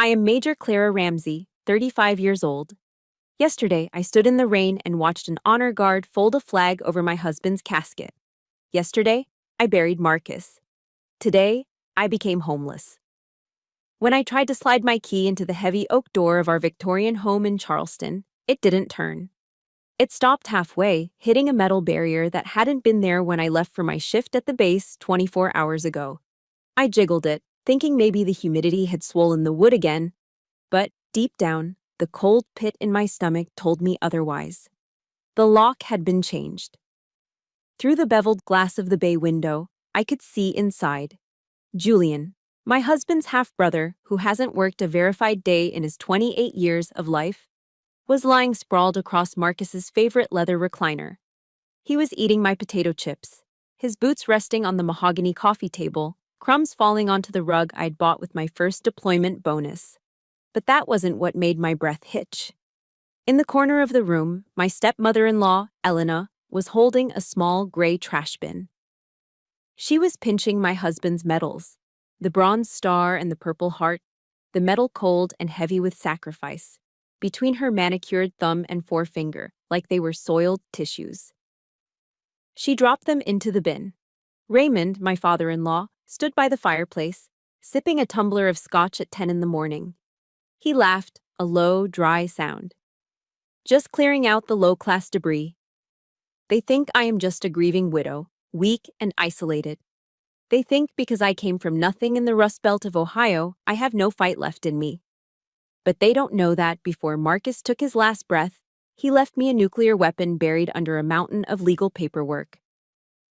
I am Major Clara Ramsey, 35 years old. Yesterday, I stood in the rain and watched an honor guard fold a flag over my husband's casket. Yesterday, I buried Marcus. Today, I became homeless. When I tried to slide my key into the heavy oak door of our Victorian home in Charleston, it didn't turn. It stopped halfway, hitting a metal barrier that hadn't been there when I left for my shift at the base 24 hours ago. I jiggled it, thinking maybe the humidity had swollen the wood again, but deep down, the cold pit in my stomach told me otherwise. The lock had been changed. Through the beveled glass of the bay window, I could see inside. Julian, my husband's half-brother, who hasn't worked a verified day in his 28 years of life, was lying sprawled across Marcus's favorite leather recliner. He was eating my potato chips, his boots resting on the mahogany coffee table, crumbs falling onto the rug I'd bought with my first deployment bonus. But that wasn't what made my breath hitch. In the corner of the room, my stepmother-in-law, Elena, was holding a small gray trash bin. She was pinching my husband's medals, the bronze star and the purple heart, the metal cold and heavy with sacrifice, between her manicured thumb and forefinger, like they were soiled tissues. She dropped them into the bin. Raymond, my father-in-law, stood by the fireplace, sipping a tumbler of scotch at 10 in the morning. He laughed, a low, dry sound. Just clearing out the low-class debris. They think I am just a grieving widow, weak and isolated. They think because I came from nothing in the Rust Belt of Ohio, I have no fight left in me. But they don't know that before Marcus took his last breath, he left me a nuclear weapon buried under a mountain of legal paperwork.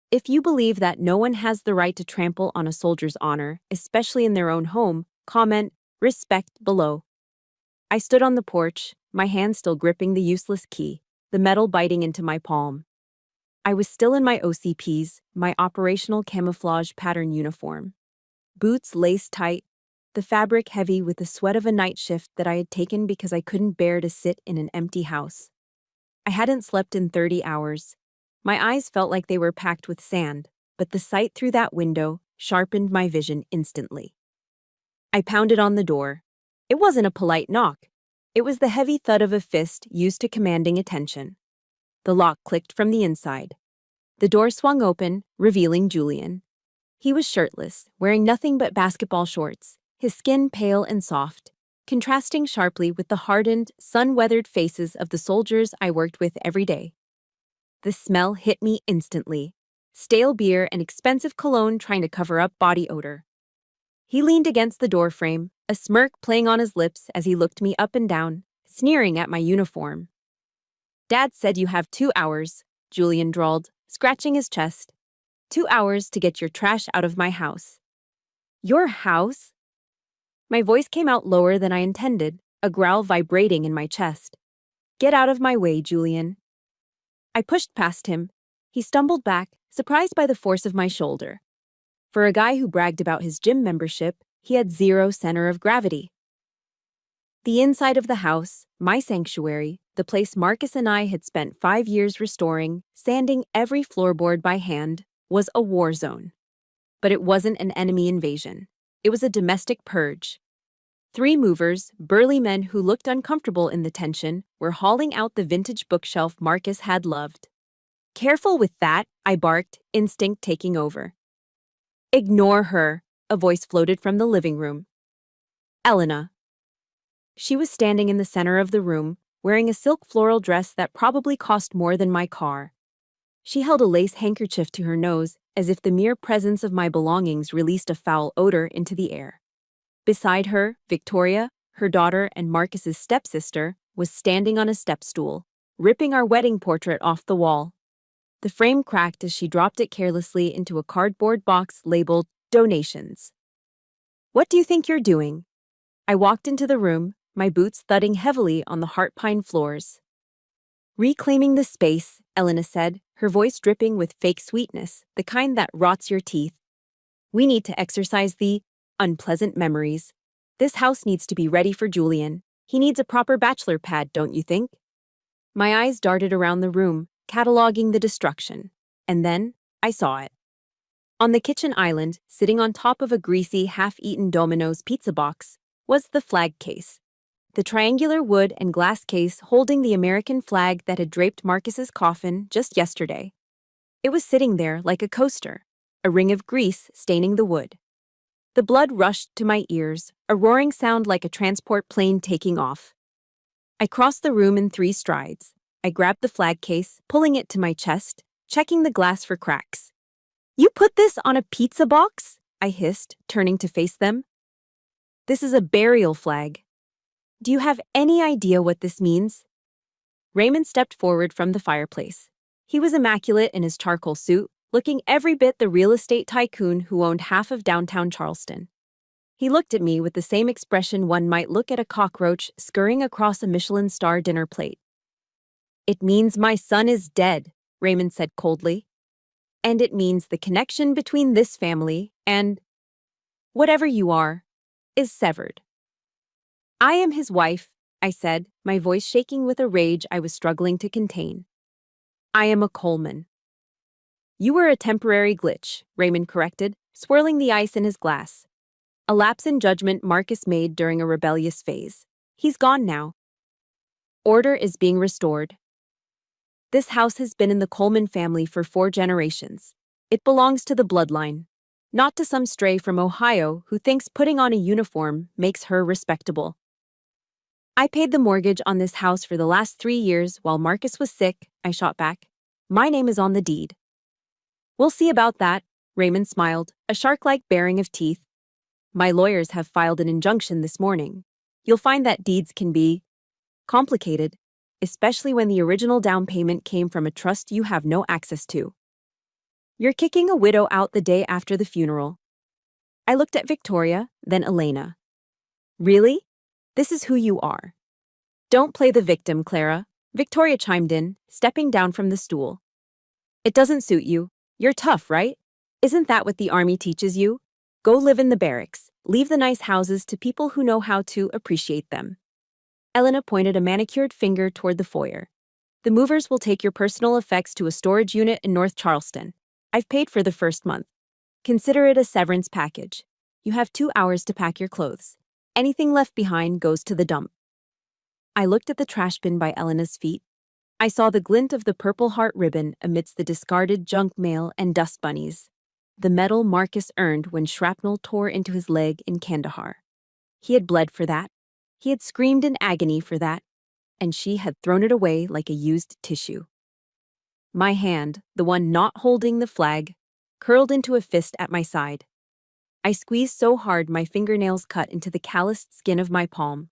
If you believe that no one has the right to trample on a soldier's honor, especially in their own home, comment, respect below. I stood on the porch, my hand still gripping the useless key, the metal biting into my palm. I was still in my OCPs, my operational camouflage pattern uniform. Boots laced tight, the fabric heavy with the sweat of a night shift that I had taken because I couldn't bear to sit in an empty house. I hadn't slept in 30 hours. My eyes felt like they were packed with sand, but the sight through that window sharpened my vision instantly. I pounded on the door. It wasn't a polite knock. It was the heavy thud of a fist used to commanding attention. The lock clicked from the inside. The door swung open, revealing Julian. He was shirtless, wearing nothing but basketball shorts, his skin pale and soft, contrasting sharply with the hardened, sun-weathered faces of the soldiers I worked with every day. The smell hit me instantly. Stale beer and expensive cologne trying to cover up body odor. He leaned against the doorframe, a smirk playing on his lips as he looked me up and down, sneering at my uniform. "Dad said you have 2 hours," Julian drawled, scratching his chest. 2 hours to get your trash out of my house." "Your house?" My voice came out lower than I intended, a growl vibrating in my chest. "Get out of my way, Julian." I pushed past him. He stumbled back, surprised by the force of my shoulder. For a guy who bragged about his gym membership, he had zero center of gravity. The inside of the house, my sanctuary, the place Marcus and I had spent 5 years restoring, sanding every floorboard by hand, was a war zone. But it wasn't an enemy invasion. It was a domestic purge. 3 movers, burly men who looked uncomfortable in the tension, were hauling out the vintage bookshelf Marcus had loved. "Careful with that," I barked, instinct taking over. "Ignore her," a voice floated from the living room. Elena. She was standing in the center of the room, wearing a silk floral dress that probably cost more than my car. She held a lace handkerchief to her nose, as if the mere presence of my belongings released a foul odor into the air. Beside her, Victoria, her daughter and Marcus's stepsister, was standing on a step stool, ripping our wedding portrait off the wall. The frame cracked as she dropped it carelessly into a cardboard box labeled "Donations." "What do you think you're doing?" I walked into the room, my boots thudding heavily on the heart pine floors. "Reclaiming the space," Elena said, her voice dripping with fake sweetness, the kind that rots your teeth. "We need to exorcise the unpleasant memories. This house needs to be ready for Julian. He needs a proper bachelor pad, don't you think?" My eyes darted around the room, cataloging the destruction. And then, I saw it. On the kitchen island, sitting on top of a greasy, half-eaten Domino's pizza box, was the flag case. The triangular wood and glass case holding the American flag that had draped Marcus's coffin just yesterday. It was sitting there like a coaster, a ring of grease staining the wood. The blood rushed to my ears, a roaring sound like a transport plane taking off. I crossed the room in 3 strides. I grabbed the flag case, pulling it to my chest, checking the glass for cracks. "You put this on a pizza box?" I hissed, turning to face them. "This is a burial flag. Do you have any idea what this means?" Raymond stepped forward from the fireplace. He was immaculate in his charcoal suit, looking every bit the real estate tycoon who owned half of downtown Charleston. He looked at me with the same expression one might look at a cockroach scurrying across a Michelin star dinner plate. "It means my son is dead," Raymond said coldly. "And it means the connection between this family and whatever you are is severed." "I am his wife," I said, my voice shaking with a rage I was struggling to contain. "I am a Coleman." "You were a temporary glitch," Raymond corrected, swirling the ice in his glass. "A lapse in judgment Marcus made during a rebellious phase. He's gone now. Order is being restored. This house has been in the Coleman family for 4 generations. It belongs to the bloodline, not to some stray from Ohio who thinks putting on a uniform makes her respectable. I paid the mortgage on this house for the last 3 years while Marcus was sick," I shot back. "My name is on the deed." "We'll see about that," Raymond smiled, a shark-like baring of teeth. "My lawyers have filed an injunction this morning. You'll find that deeds can be complicated, especially when the original down payment came from a trust you have no access to. You're kicking a widow out the day after the funeral." I looked at Victoria, then Elena. "Really? This is who you are." "Don't play the victim, Clara," Victoria chimed in, stepping down from the stool. "It doesn't suit you. You're tough, right? Isn't that what the army teaches you? Go live in the barracks. Leave the nice houses to people who know how to appreciate them." Elena pointed a manicured finger toward the foyer. "The movers will take your personal effects to a storage unit in North Charleston. I've paid for the first month. Consider it a severance package. You have 2 hours to pack your clothes. Anything left behind goes to the dump." I looked at the trash bin by Elena's feet. I saw the glint of the Purple Heart ribbon amidst the discarded junk mail and dust bunnies. The medal Marcus earned when shrapnel tore into his leg in Kandahar. He had bled for that. He had screamed in agony for that. And she had thrown it away like a used tissue. My hand, the one not holding the flag, curled into a fist at my side. I squeezed so hard my fingernails cut into the calloused skin of my palm.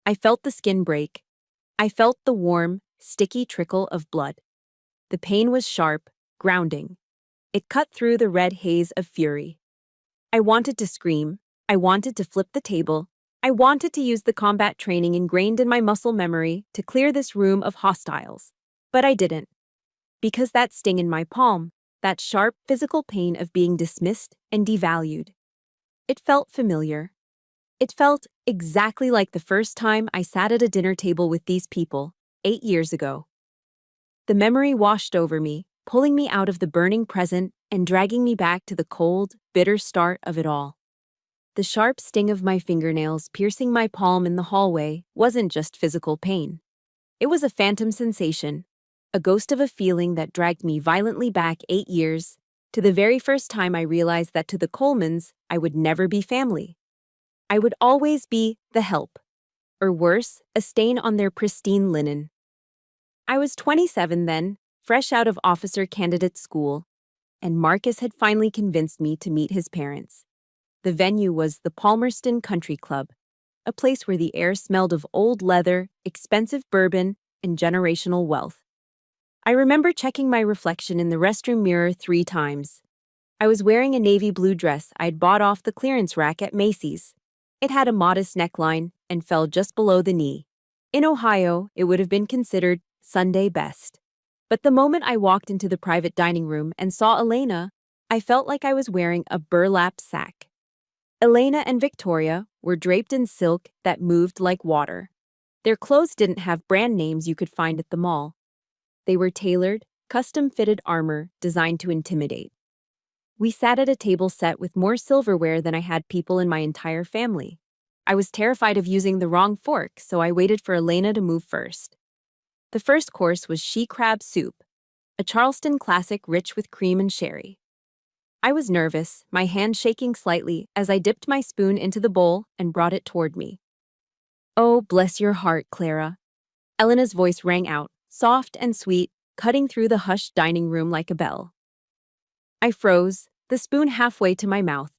I felt the skin break. I felt the warm, sticky trickle of blood. The pain was sharp, grounding. It cut through the red haze of fury. I wanted to scream. I wanted to flip the table. I wanted to use the combat training ingrained in my muscle memory to clear this room of hostiles. But I didn't. Because that sting in my palm, that sharp physical pain of being dismissed and devalued, it felt familiar. It felt exactly like the first time I sat at a dinner table with these people, 8 years ago. The memory washed over me, pulling me out of the burning present and dragging me back to the cold, bitter start of it all. The sharp sting of my fingernails piercing my palm in the hallway wasn't just physical pain. It was a phantom sensation, a ghost of a feeling that dragged me violently back 8 years, to the very first time I realized that to the Colemans, I would never be family. I would always be the help, or worse, a stain on their pristine linen. I was 27 then, fresh out of officer candidate school, and Marcus had finally convinced me to meet his parents. The venue was the Palmerston Country Club, a place where the air smelled of old leather, expensive bourbon, and generational wealth. I remember checking my reflection in the restroom mirror 3 times. I was wearing a navy blue dress I'd bought off the clearance rack at Macy's. It had a modest neckline and fell just below the knee. In Ohio, it would have been considered Sunday best. But the moment I walked into the private dining room and saw Elena, I felt like I was wearing a burlap sack. Elena and Victoria were draped in silk that moved like water. Their clothes didn't have brand names you could find at the mall. They were tailored, custom-fitted armor designed to intimidate. We sat at a table set with more silverware than I had people in my entire family. I was terrified of using the wrong fork, so I waited for Elena to move first. The first course was she crab soup, a Charleston classic rich with cream and sherry. I was nervous, my hand shaking slightly as I dipped my spoon into the bowl and brought it toward me. "Oh, bless your heart, Clara." Elena's voice rang out, soft and sweet, cutting through the hushed dining room like a bell. I froze, the spoon halfway to my mouth.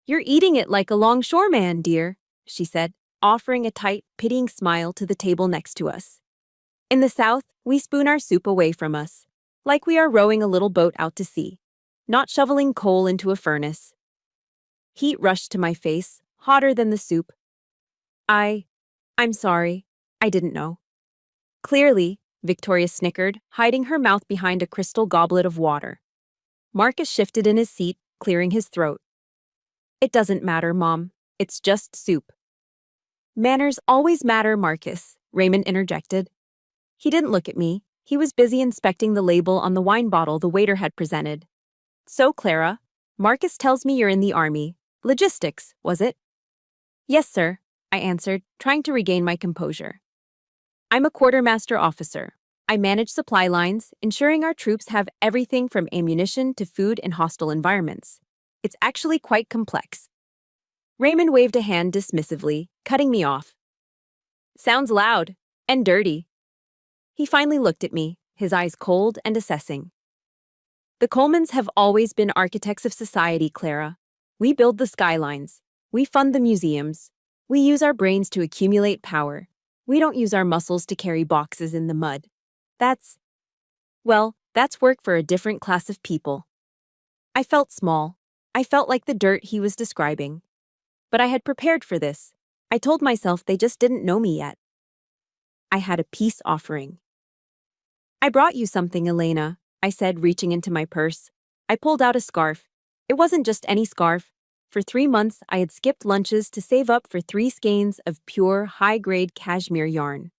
"You're eating it like a longshoreman, dear," she said, offering a tight, pitying smile to the table next to us. "In the South, we spoon our soup away from us, like we are rowing a little boat out to sea, not shoveling coal into a furnace." Heat rushed to my face, hotter than the soup. I'm sorry. I didn't know." "Clearly," Victoria snickered, hiding her mouth behind a crystal goblet of water. Marcus shifted in his seat, clearing his throat. "It doesn't matter, Mom. It's just soup." "Manners always matter, Marcus," Raymond interjected. He didn't look at me. He was busy inspecting the label on the wine bottle the waiter had presented. "So, Clara, Marcus tells me you're in the Army. Logistics, was it?" "Yes, sir," I answered, trying to regain my composure. "I'm a quartermaster officer. I manage supply lines, ensuring our troops have everything from ammunition to food in hostile environments. It's actually quite complex." Raymond waved a hand dismissively, cutting me off. "Sounds loud. And dirty." He finally looked at me, his eyes cold and assessing. "The Colemans have always been architects of society, Clara. We build the skylines. We fund the museums. We use our brains to accumulate power. We don't use our muscles to carry boxes in the mud. That's work for a different class of people." I felt small. I felt like the dirt he was describing. But I had prepared for this. I told myself they just didn't know me yet. I had a peace offering. "I brought you something, Elena," I said, reaching into my purse. I pulled out a scarf. It wasn't just any scarf. For 3 months, I had skipped lunches to save up for 3 skeins of pure, high-grade cashmere yarn.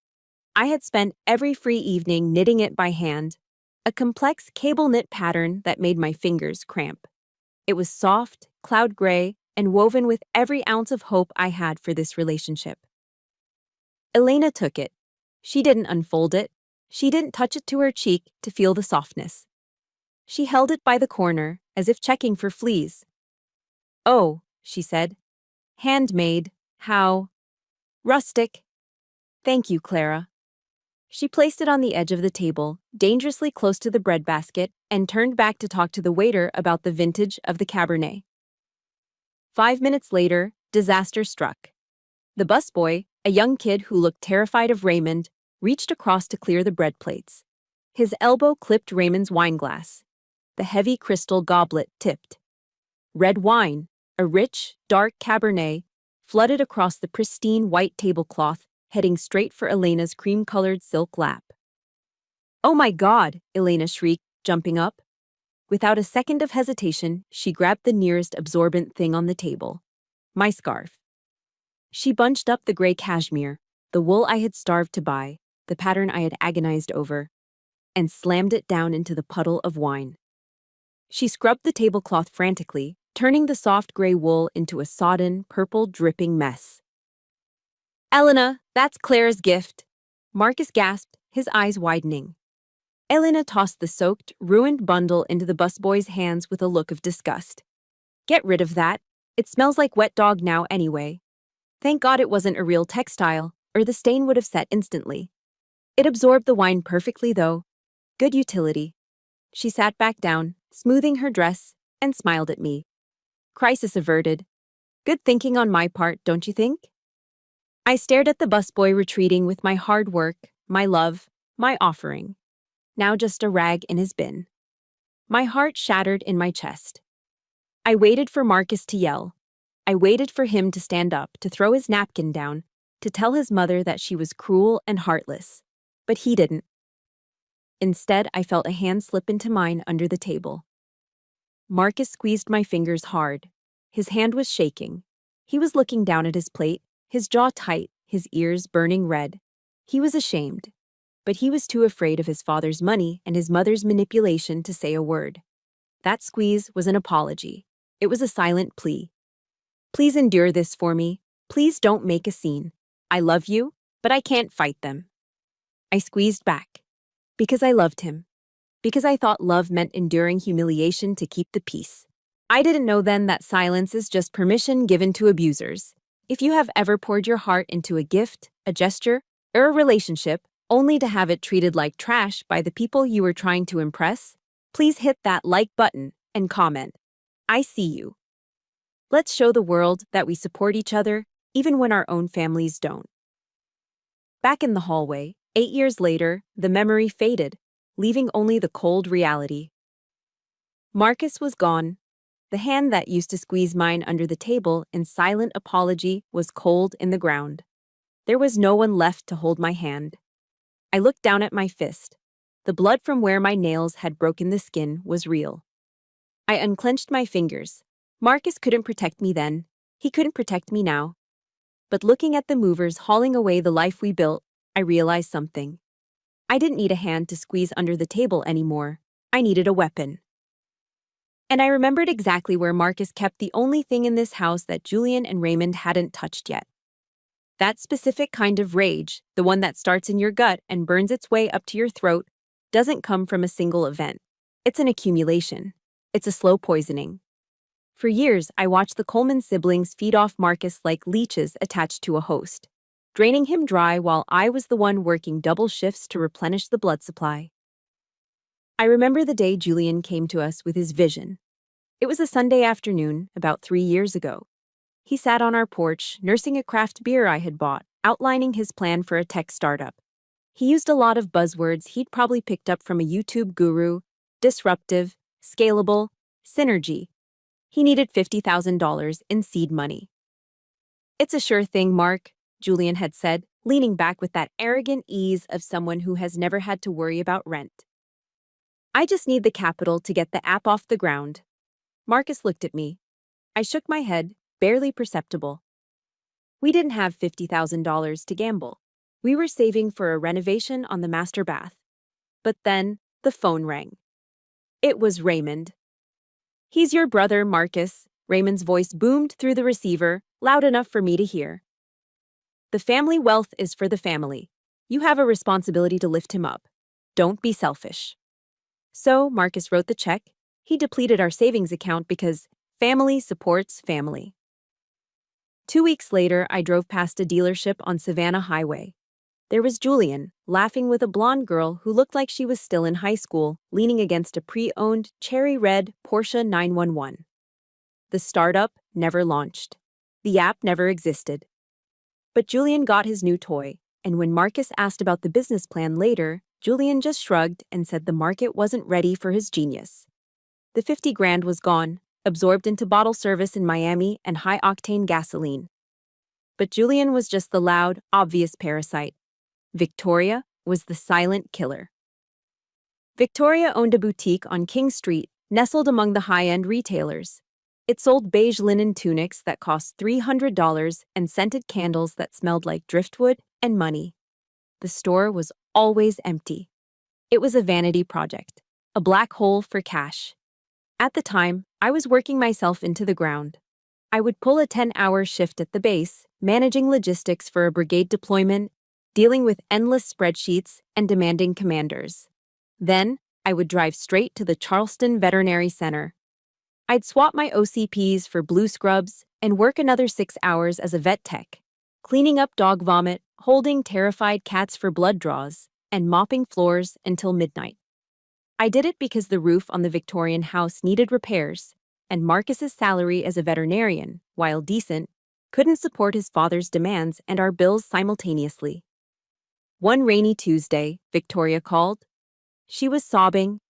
I had spent every free evening knitting it by hand, a complex cable-knit pattern that made my fingers cramp. It was soft, cloud gray, and woven with every ounce of hope I had for this relationship. Elena took it. She didn't unfold it. She didn't touch it to her cheek to feel the softness. She held it by the corner, as if checking for fleas. "Oh," she said. "Handmade. How rustic." "Thank you, Clara." She placed it on the edge of the table, dangerously close to the breadbasket, and turned back to talk to the waiter about the vintage of the Cabernet. 5 minutes later, disaster struck. The busboy, a young kid who looked terrified of Raymond, reached across to clear the bread plates. His elbow clipped Raymond's wine glass. The heavy crystal goblet tipped. Red wine, a rich, dark Cabernet, flooded across the pristine white tablecloth, heading straight for Elena's cream-colored silk lap. "Oh my God!" Elena shrieked, jumping up. Without a second of hesitation, she grabbed the nearest absorbent thing on the table. My scarf. She bunched up the gray cashmere, the wool I had starved to buy, the pattern I had agonized over, and slammed it down into the puddle of wine. She scrubbed the tablecloth frantically, turning the soft gray wool into a sodden, purple dripping mess. "Elena, that's Clara's gift," Marcus gasped, his eyes widening. Elena tossed the soaked, ruined bundle into the busboy's hands with a look of disgust. "Get rid of that. It smells like wet dog now anyway." Thank God it wasn't a real textile, or the stain would have set instantly. It absorbed the wine perfectly, though. Good utility. She sat back down, smoothing her dress, and smiled at me. Crisis averted. Good thinking on my part, don't you think? I stared at the busboy retreating with my hard work, my love, my offering. Now just a rag in his bin. My heart shattered in my chest. I waited for Marcus to yell. I waited for him to stand up, to throw his napkin down, to tell his mother that she was cruel and heartless. But he didn't. Instead, I felt a hand slip into mine under the table. Marcus squeezed my fingers hard. His hand was shaking. He was looking down at his plate, his jaw tight, his ears burning red. He was ashamed. But he was too afraid of his father's money and his mother's manipulation to say a word. That squeeze was an apology. It was a silent plea. "Please endure this for me. Please don't make a scene. I love you, but I can't fight them. I squeezed back. Because I loved him. Because I thought love meant enduring humiliation to keep the peace. I didn't know then that silence is just permission given to abusers. If you have ever poured your heart into a gift, a gesture, or a relationship, only to have it treated like trash by the people you were trying to impress, please hit that like button and comment. I see you. Let's show the world that we support each other, even when our own families don't. Back in the hallway, 8 years later, the memory faded, leaving only the cold reality. Marcus was gone. The hand that used to squeeze mine under the table in silent apology was cold in the ground. There was no one left to hold my hand. I looked down at my fist. The blood from where my nails had broken the skin was real. I unclenched my fingers. Marcus couldn't protect me then. He couldn't protect me now. But looking at the movers hauling away the life we built, I realized something. I didn't need a hand to squeeze under the table anymore. I needed a weapon. And I remembered exactly where Marcus kept the only thing in this house that Julian and Raymond hadn't touched yet. That specific kind of rage, the one that starts in your gut and burns its way up to your throat, doesn't come from a single event. It's an accumulation. It's a slow poisoning. For years, I watched the Coleman siblings feed off Marcus like leeches attached to a host, draining him dry while I was the one working double shifts to replenish the blood supply. I remember the day Julian came to us with his vision. It was a Sunday afternoon, about 3 years ago. He sat on our porch, nursing a craft beer I had bought, outlining his plan for a tech startup. He used a lot of buzzwords he'd probably picked up from a YouTube guru: disruptive, scalable, synergy. He needed $50,000 in seed money. "It's a sure thing, Mark," Julian had said, leaning back with that arrogant ease of someone who has never had to worry about rent. "I just need the capital to get the app off the ground." Marcus looked at me. I shook my head, barely perceptible. We didn't have $50,000 to gamble. We were saving for a renovation on the master bath. But then, the phone rang. It was Raymond. "He's your brother, Marcus," Raymond's voice boomed through the receiver, loud enough for me to hear. "The family wealth is for the family. You have a responsibility to lift him up. Don't be selfish." So, Marcus wrote the check. He depleted our savings account because family supports family. 2 weeks later, I drove past a dealership on Savannah Highway. There was Julian, laughing with a blonde girl who looked like she was still in high school, leaning against a pre-owned cherry red Porsche 911. The startup never launched. The app never existed. But Julian got his new toy, and when Marcus asked about the business plan later, Julian just shrugged and said the market wasn't ready for his genius. The 50 grand was gone, absorbed into bottle service in Miami and high-octane gasoline. But Julian was just the loud, obvious parasite. Victoria was the silent killer. Victoria owned a boutique on King Street, nestled among the high-end retailers. It sold beige linen tunics that cost $300 and scented candles that smelled like driftwood and money. The store was always empty. It was a vanity project, a black hole for cash. At the time, I was working myself into the ground. I would pull a 10-hour shift at the base, managing logistics for a brigade deployment, dealing with endless spreadsheets and demanding commanders. Then, I would drive straight to the Charleston Veterinary Center. I'd swap my OCPs for blue scrubs and work another 6 hours as a vet tech, cleaning up dog vomit, holding terrified cats for blood draws, and mopping floors until midnight. I did it because the roof on the Victorian house needed repairs, and Marcus's salary as a veterinarian, while decent, couldn't support his father's demands and our bills simultaneously. One rainy Tuesday, Victoria called. She was sobbing.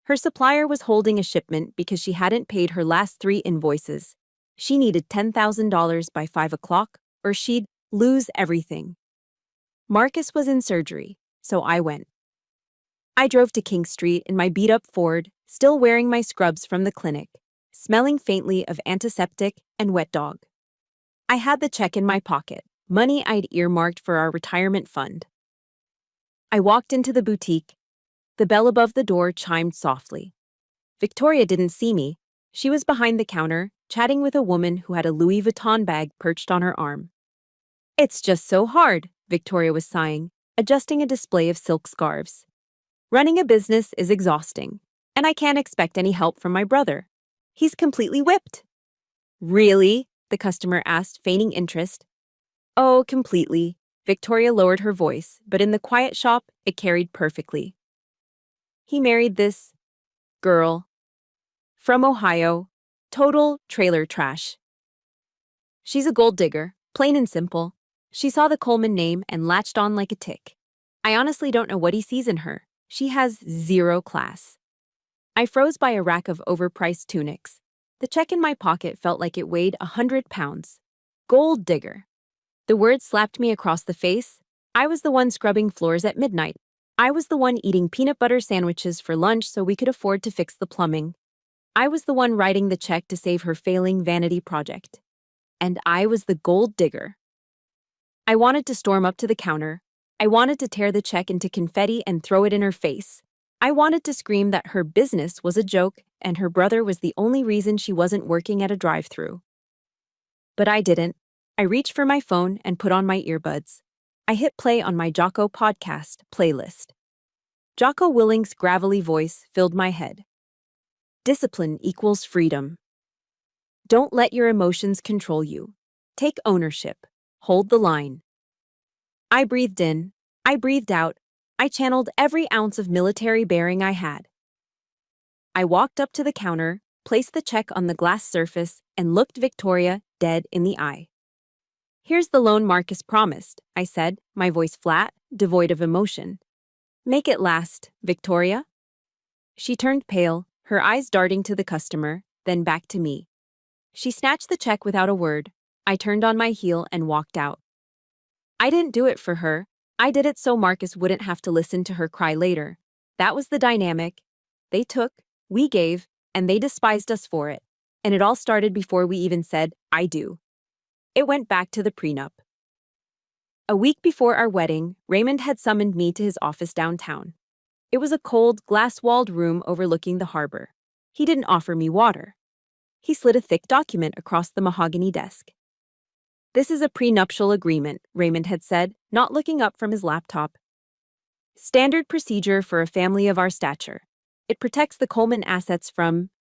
Her supplier was holding a shipment because she hadn't paid her last 3 invoices. She needed $10,000 by 5 o'clock, or she'd lose everything. Marcus was in surgery, so I went. I drove to King Street in my beat-up Ford, still wearing my scrubs from the clinic, smelling faintly of antiseptic and wet dog. I had the check in my pocket, money I'd earmarked for our retirement fund. I walked into the boutique. The bell above the door chimed softly. Victoria didn't see me. She was behind the counter, chatting with a woman who had a Louis Vuitton bag perched on her arm. It's just so hard, Victoria was sighing, adjusting a display of silk scarves. Running a business is exhausting, and I can't expect any help from my brother. He's completely whipped. Really? The customer asked, feigning interest. Oh, completely. Victoria lowered her voice, but in the quiet shop, it carried perfectly. He married this girl from Ohio. Total trailer trash. She's a gold digger, plain and simple. She saw the Coleman name and latched on like a tick. I honestly don't know what he sees in her. She has zero class. I froze by a rack of overpriced tunics. The check in my pocket felt like it weighed 100 pounds. Gold digger. The word slapped me across the face. I was the one scrubbing floors at midnight. I was the one eating peanut butter sandwiches for lunch so we could afford to fix the plumbing. I was the one writing the check to save her failing vanity project. And I was the gold digger. I wanted to storm up to the counter. I wanted to tear the check into confetti and throw it in her face. I wanted to scream that her business was a joke and her brother was the only reason she wasn't working at a drive-thru. But I didn't. I reached for my phone and put on my earbuds. I hit play on my Jocko podcast playlist. Jocko Willing's gravelly voice filled my head. Discipline equals freedom. Don't let your emotions control you. Take ownership. Hold the line. I breathed in. I breathed out. I channeled every ounce of military bearing I had. I walked up to the counter, placed the check on the glass surface, and looked Victoria dead in the eye. Here's the loan Marcus promised, I said, my voice flat, devoid of emotion. Make it last, Victoria. She turned pale, her eyes darting to the customer, then back to me. She snatched the check without a word. I turned on my heel and walked out. I didn't do it for her. I did it so Marcus wouldn't have to listen to her cry later. That was the dynamic. They took, we gave, and they despised us for it. And it all started before we even said, I do. It went back to the prenup. A week before our wedding, Raymond had summoned me to his office downtown. It was a cold, glass-walled room overlooking the harbor. He didn't offer me water. He slid a thick document across the mahogany desk. This is a prenuptial agreement, Raymond had said, not looking up from his laptop. Standard procedure for a family of our stature. It protects the Coleman assets from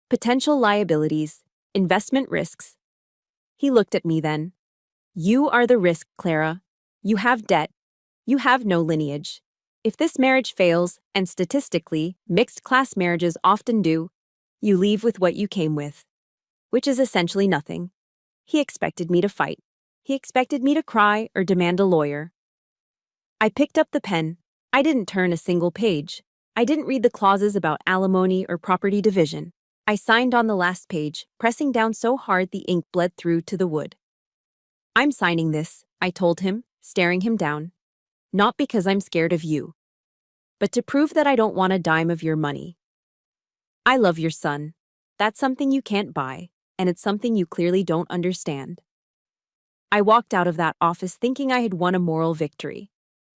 potential liabilities, investment risks. He looked at me then. You are the risk, Clara. You have debt. You have no lineage. If this marriage fails, and statistically, mixed-class marriages often do, you leave with what you came with, which is essentially nothing. He expected me to fight. He expected me to cry or demand a lawyer. I picked up the pen. I didn't turn a single page. I didn't read the clauses about alimony or property division. I signed on the last page, pressing down so hard the ink bled through to the wood. I'm signing this, I told him, staring him down. Not because I'm scared of you, but to prove that I don't want a dime of your money. I love your son. That's something you can't buy, and it's something you clearly don't understand. I walked out of that office thinking I had won a moral victory.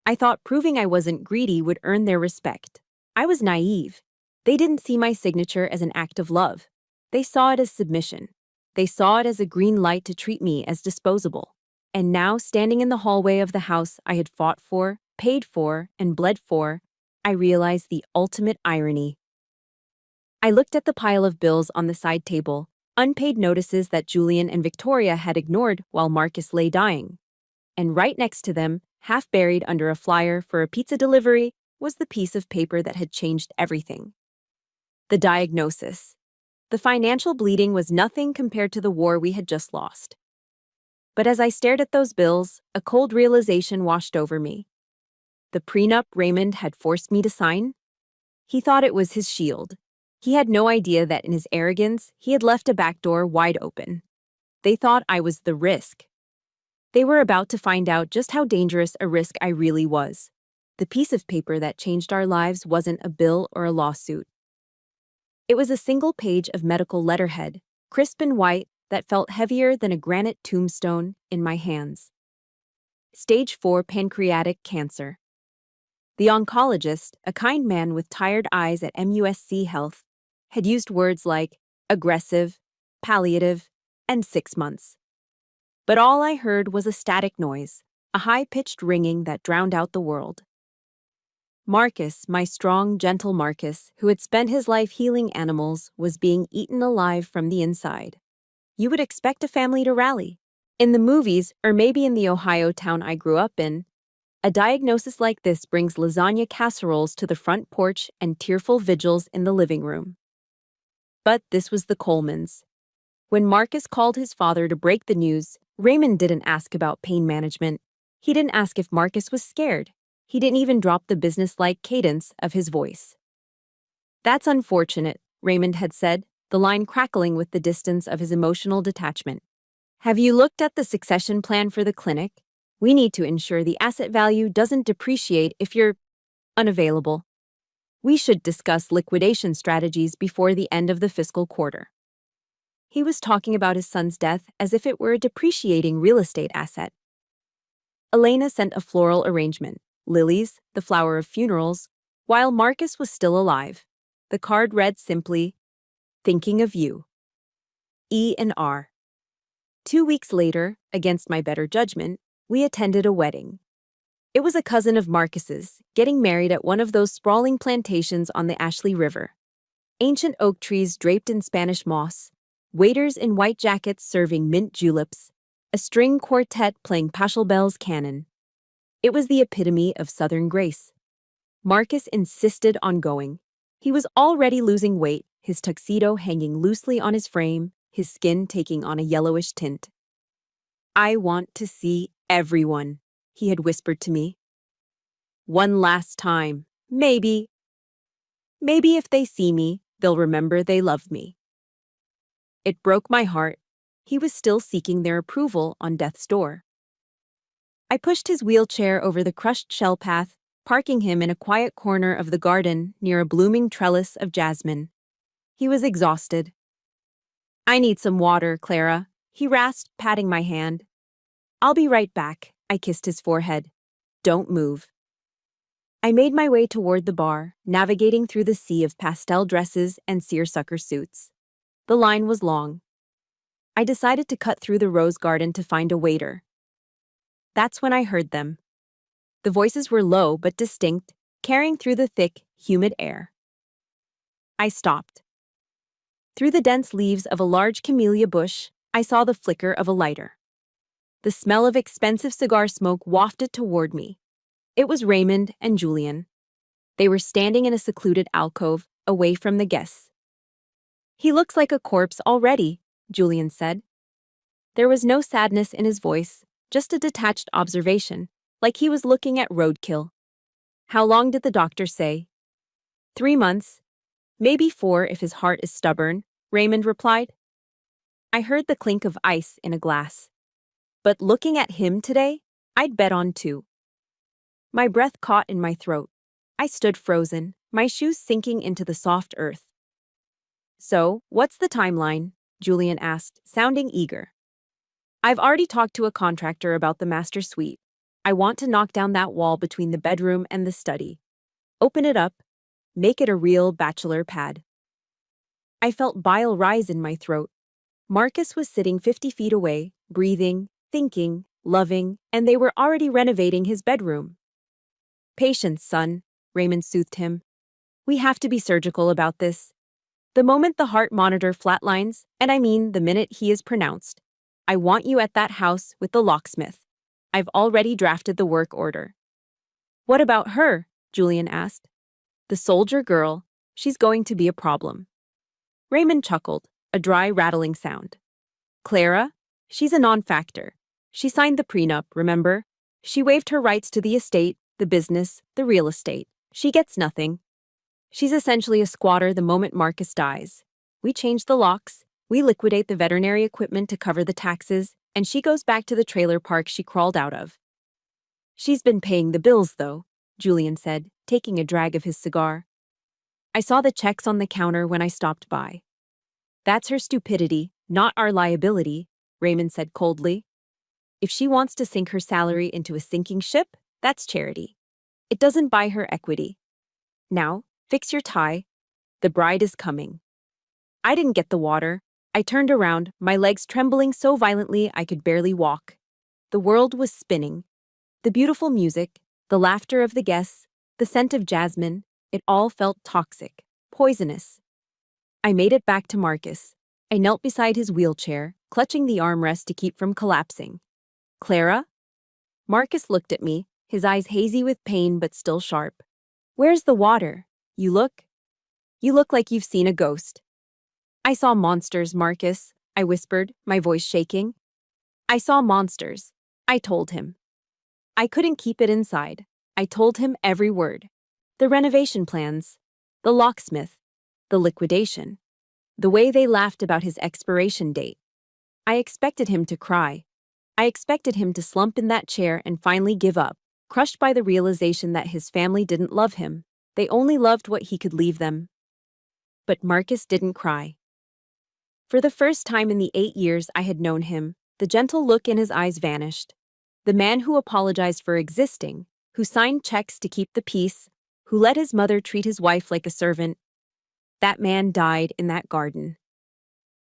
I thought proving I wasn't greedy would earn their respect. I was naive. They didn't see my signature as an act of love. They saw it as submission. They saw it as a green light to treat me as disposable. And now, standing in the hallway of the house I had fought for, paid for, and bled for, I realized the ultimate irony. I looked at the pile of bills on the side table, unpaid notices that Julian and Victoria had ignored while Marcus lay dying. And right next to them, half buried under a flyer for a pizza delivery, was the piece of paper that had changed everything. The diagnosis. The financial bleeding was nothing compared to the war we had just lost. But as I stared at those bills, a cold realization washed over me. The prenup Raymond had forced me to sign? He thought it was his shield. He had no idea that in his arrogance, he had left a back door wide open. They thought I was the risk. They were about to find out just how dangerous a risk I really was. The piece of paper that changed our lives wasn't a bill or a lawsuit. It was a single page of medical letterhead, crisp and white, that felt heavier than a granite tombstone in my hands. Stage 4 pancreatic cancer. The oncologist, a kind man with tired eyes at MUSC Health, had used words like aggressive, palliative, and 6 months. But all I heard was a static noise, a high-pitched ringing that drowned out the world. Marcus, my strong, gentle Marcus, who had spent his life healing animals, was being eaten alive from the inside. You would expect a family to rally. In the movies, or maybe in the Ohio town I grew up in, a diagnosis like this brings lasagna casseroles to the front porch and tearful vigils in the living room. But this was the Colemans. When Marcus called his father to break the news, Raymond didn't ask about pain management. He didn't ask if Marcus was scared. He didn't even drop the businesslike cadence of his voice. "That's unfortunate," Raymond had said, the line crackling with the distance of his emotional detachment. "Have you looked at the succession plan for the clinic? We need to ensure the asset value doesn't depreciate if you're unavailable. We should discuss liquidation strategies before the end of the fiscal quarter." He was talking about his son's death as if it were a depreciating real estate asset. Elena sent a floral arrangement, lilies, the flower of funerals, while Marcus was still alive. The card read simply, "Thinking of you. E&R." 2 weeks later, against my better judgment, we attended a wedding. It was a cousin of Marcus's, getting married at one of those sprawling plantations on the Ashley River. Ancient oak trees draped in Spanish moss, waiters in white jackets serving mint juleps, a string quartet playing Pachelbel's canon. It was the epitome of Southern grace. Marcus insisted on going. He was already losing weight, his tuxedo hanging loosely on his frame, his skin taking on a yellowish tint. "I want to see everyone," he had whispered to me. "One last time, maybe. Maybe if they see me, they'll remember they loved me." It broke my heart. He was still seeking their approval on death's door. I pushed his wheelchair over the crushed shell path, parking him in a quiet corner of the garden near a blooming trellis of jasmine. He was exhausted. "I need some water, Clara," he rasped, patting my hand. "I'll be right back," I kissed his forehead. "Don't move." I made my way toward the bar, navigating through the sea of pastel dresses and seersucker suits. The line was long. I decided to cut through the rose garden to find a waiter. That's when I heard them. The voices were low but distinct, carrying through the thick, humid air. I stopped. Through the dense leaves of a large camellia bush, I saw the flicker of a lighter. The smell of expensive cigar smoke wafted toward me. It was Raymond and Julian. They were standing in a secluded alcove, away from the guests. "He looks like a corpse already," Julian said. There was no sadness in his voice, just a detached observation, like he was looking at roadkill. "How long did the doctor say?" 3 months. Maybe 4 if his heart is stubborn, Raymond replied. I heard the clink of ice in a glass. But looking at him today, I'd bet on 2. My breath caught in my throat. I stood frozen, my shoes sinking into the soft earth. "So, what's the timeline?" Julian asked, sounding eager. "I've already talked to a contractor about the master suite. I want to knock down that wall between the bedroom and the study. Open it up. Make it a real bachelor pad." I felt bile rise in my throat. Marcus was sitting 50 feet away, breathing, thinking, loving, and they were already renovating his bedroom. "Patience, son," Raymond soothed him. "We have to be surgical about this. The moment the heart monitor flatlines, and I mean the minute he is pronounced, I want you at that house with the locksmith. I've already drafted the work order." "What about her?" Julian asked. "The soldier girl. She's going to be a problem." Raymond chuckled, a dry, rattling sound. "Clara? She's a non-factor. She signed the prenup, remember? She waived her rights to the estate, the business, the real estate. She gets nothing. She's essentially a squatter the moment Marcus dies. We change the locks, we liquidate the veterinary equipment to cover the taxes, and she goes back to the trailer park she crawled out of." "She's been paying the bills, though," Julian said, taking a drag of his cigar. "I saw the checks on the counter when I stopped by." "That's her stupidity, not our liability," Raymond said coldly. "If she wants to sink her salary into a sinking ship, that's charity. It doesn't buy her equity. Now, fix your tie. The bride is coming." I didn't get the water. I turned around, my legs trembling so violently I could barely walk. The world was spinning. The beautiful music, the laughter of the guests, the scent of jasmine, it all felt toxic, poisonous. I made it back to Marcus. I knelt beside his wheelchair, clutching the armrest to keep from collapsing. Clara? Marcus looked at me, his eyes hazy with pain but still sharp. Where's the water? You look like you've seen a ghost. I saw monsters, Marcus, I whispered, my voice shaking. I saw monsters, I told him. I couldn't keep it inside. I told him every word. The renovation plans, the locksmith, the liquidation, the way they laughed about his expiration date. I expected him to cry. I expected him to slump in that chair and finally give up, crushed by the realization that his family didn't love him. They only loved what he could leave them. But Marcus didn't cry. For the first time in the 8 years I had known him, the gentle look in his eyes vanished. The man who apologized for existing, who signed checks to keep the peace, who let his mother treat his wife like a servant, that man died in that garden.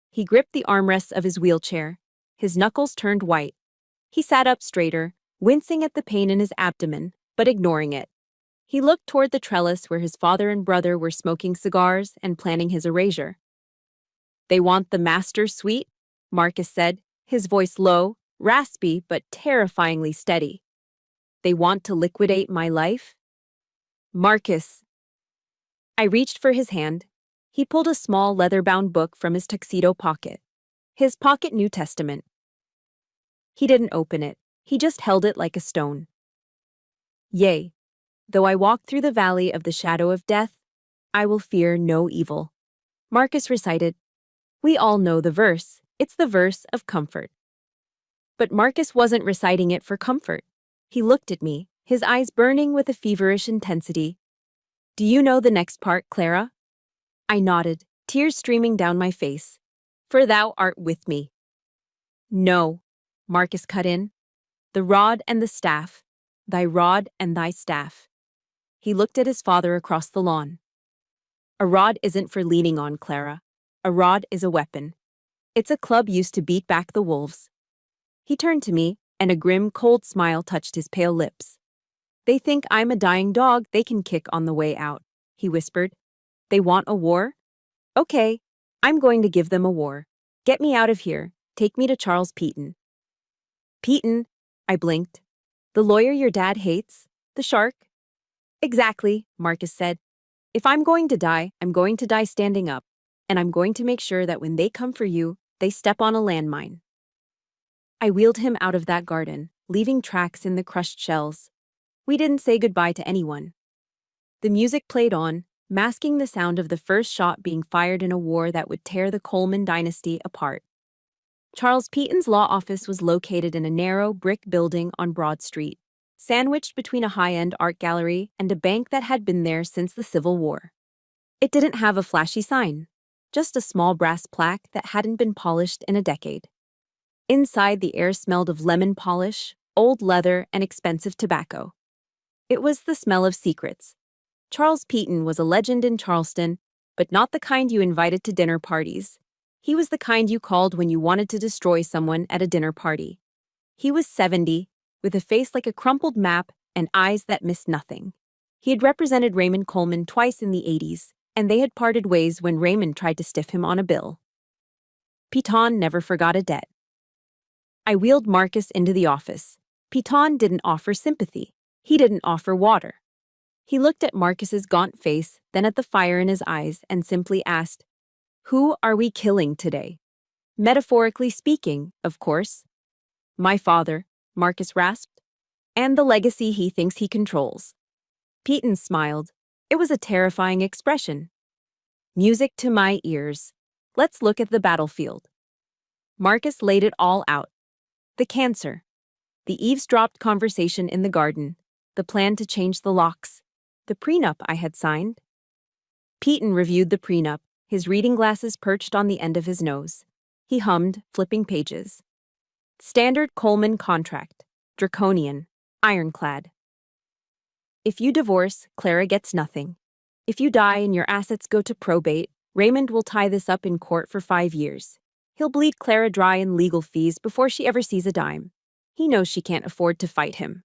He gripped the armrests of his wheelchair. His knuckles turned white. He sat up straighter, wincing at the pain in his abdomen, but ignoring it. He looked toward the trellis where his father and brother were smoking cigars and planning his erasure. They want the master suite, Marcus said, his voice low, raspy, but terrifyingly steady. They want to liquidate my life? Marcus. I reached for his hand. He pulled a small leather-bound book from his tuxedo pocket. His pocket New Testament. He didn't open it. He just held it like a stone. Yea, though I walk through the valley of the shadow of death, I will fear no evil. Marcus recited. We all know the verse. It's the verse of comfort. But Marcus wasn't reciting it for comfort. He looked at me, his eyes burning with a feverish intensity. Do you know the next part, Clara? I nodded, tears streaming down my face. For thou art with me. No, Marcus cut in. The rod and the staff. Thy rod and thy staff. He looked at his father across the lawn. A rod isn't for leaning on, Clara. A rod is a weapon. It's a club used to beat back the wolves. He turned to me, and a grim, cold smile touched his pale lips. They think I'm a dying dog they can kick on the way out, he whispered. They want a war? Okay, I'm going to give them a war. Get me out of here. Take me to Charles Peaton. Peaton, I blinked. The lawyer your dad hates? The shark? Exactly, Marcus said. If I'm going to die, I'm going to die standing up. And I'm going to make sure that when they come for you, they step on a landmine. I wheeled him out of that garden, leaving tracks in the crushed shells. We didn't say goodbye to anyone. The music played on, masking the sound of the first shot being fired in a war that would tear the Coleman dynasty apart. Charles Peaton's law office was located in a narrow brick building on Broad Street, sandwiched between a high-end art gallery and a bank that had been there since the Civil War. It didn't have a flashy sign, just a small brass plaque that hadn't been polished in a decade. Inside, the air smelled of lemon polish, old leather, and expensive tobacco. It was the smell of secrets. Charles Peaton was a legend in Charleston, but not the kind you invited to dinner parties. He was the kind you called when you wanted to destroy someone at a dinner party. He was 70, with a face like a crumpled map and eyes that missed nothing. He had represented Raymond Coleman twice in the 80s, and they had parted ways when Raymond tried to stiff him on a bill. Peaton never forgot a debt. I wheeled Marcus into the office. Peaton didn't offer sympathy. He didn't offer water. He looked at Marcus's gaunt face, then at the fire in his eyes, and simply asked, Who are we killing today? Metaphorically speaking, of course. My father, Marcus rasped, and the legacy he thinks he controls. Peaton smiled. It was a terrifying expression. Music to my ears. Let's look at the battlefield. Marcus laid it all out. The cancer. The eavesdropped conversation in the garden. The plan to change the locks. The prenup I had signed. Peaton reviewed the prenup, his reading glasses perched on the end of his nose. He hummed, flipping pages. Standard Coleman contract. Draconian. Ironclad. If you divorce, Clara gets nothing. If you die and your assets go to probate, Raymond will tie this up in court for 5 years. He'll bleed Clara dry in legal fees before she ever sees a dime. He knows she can't afford to fight him.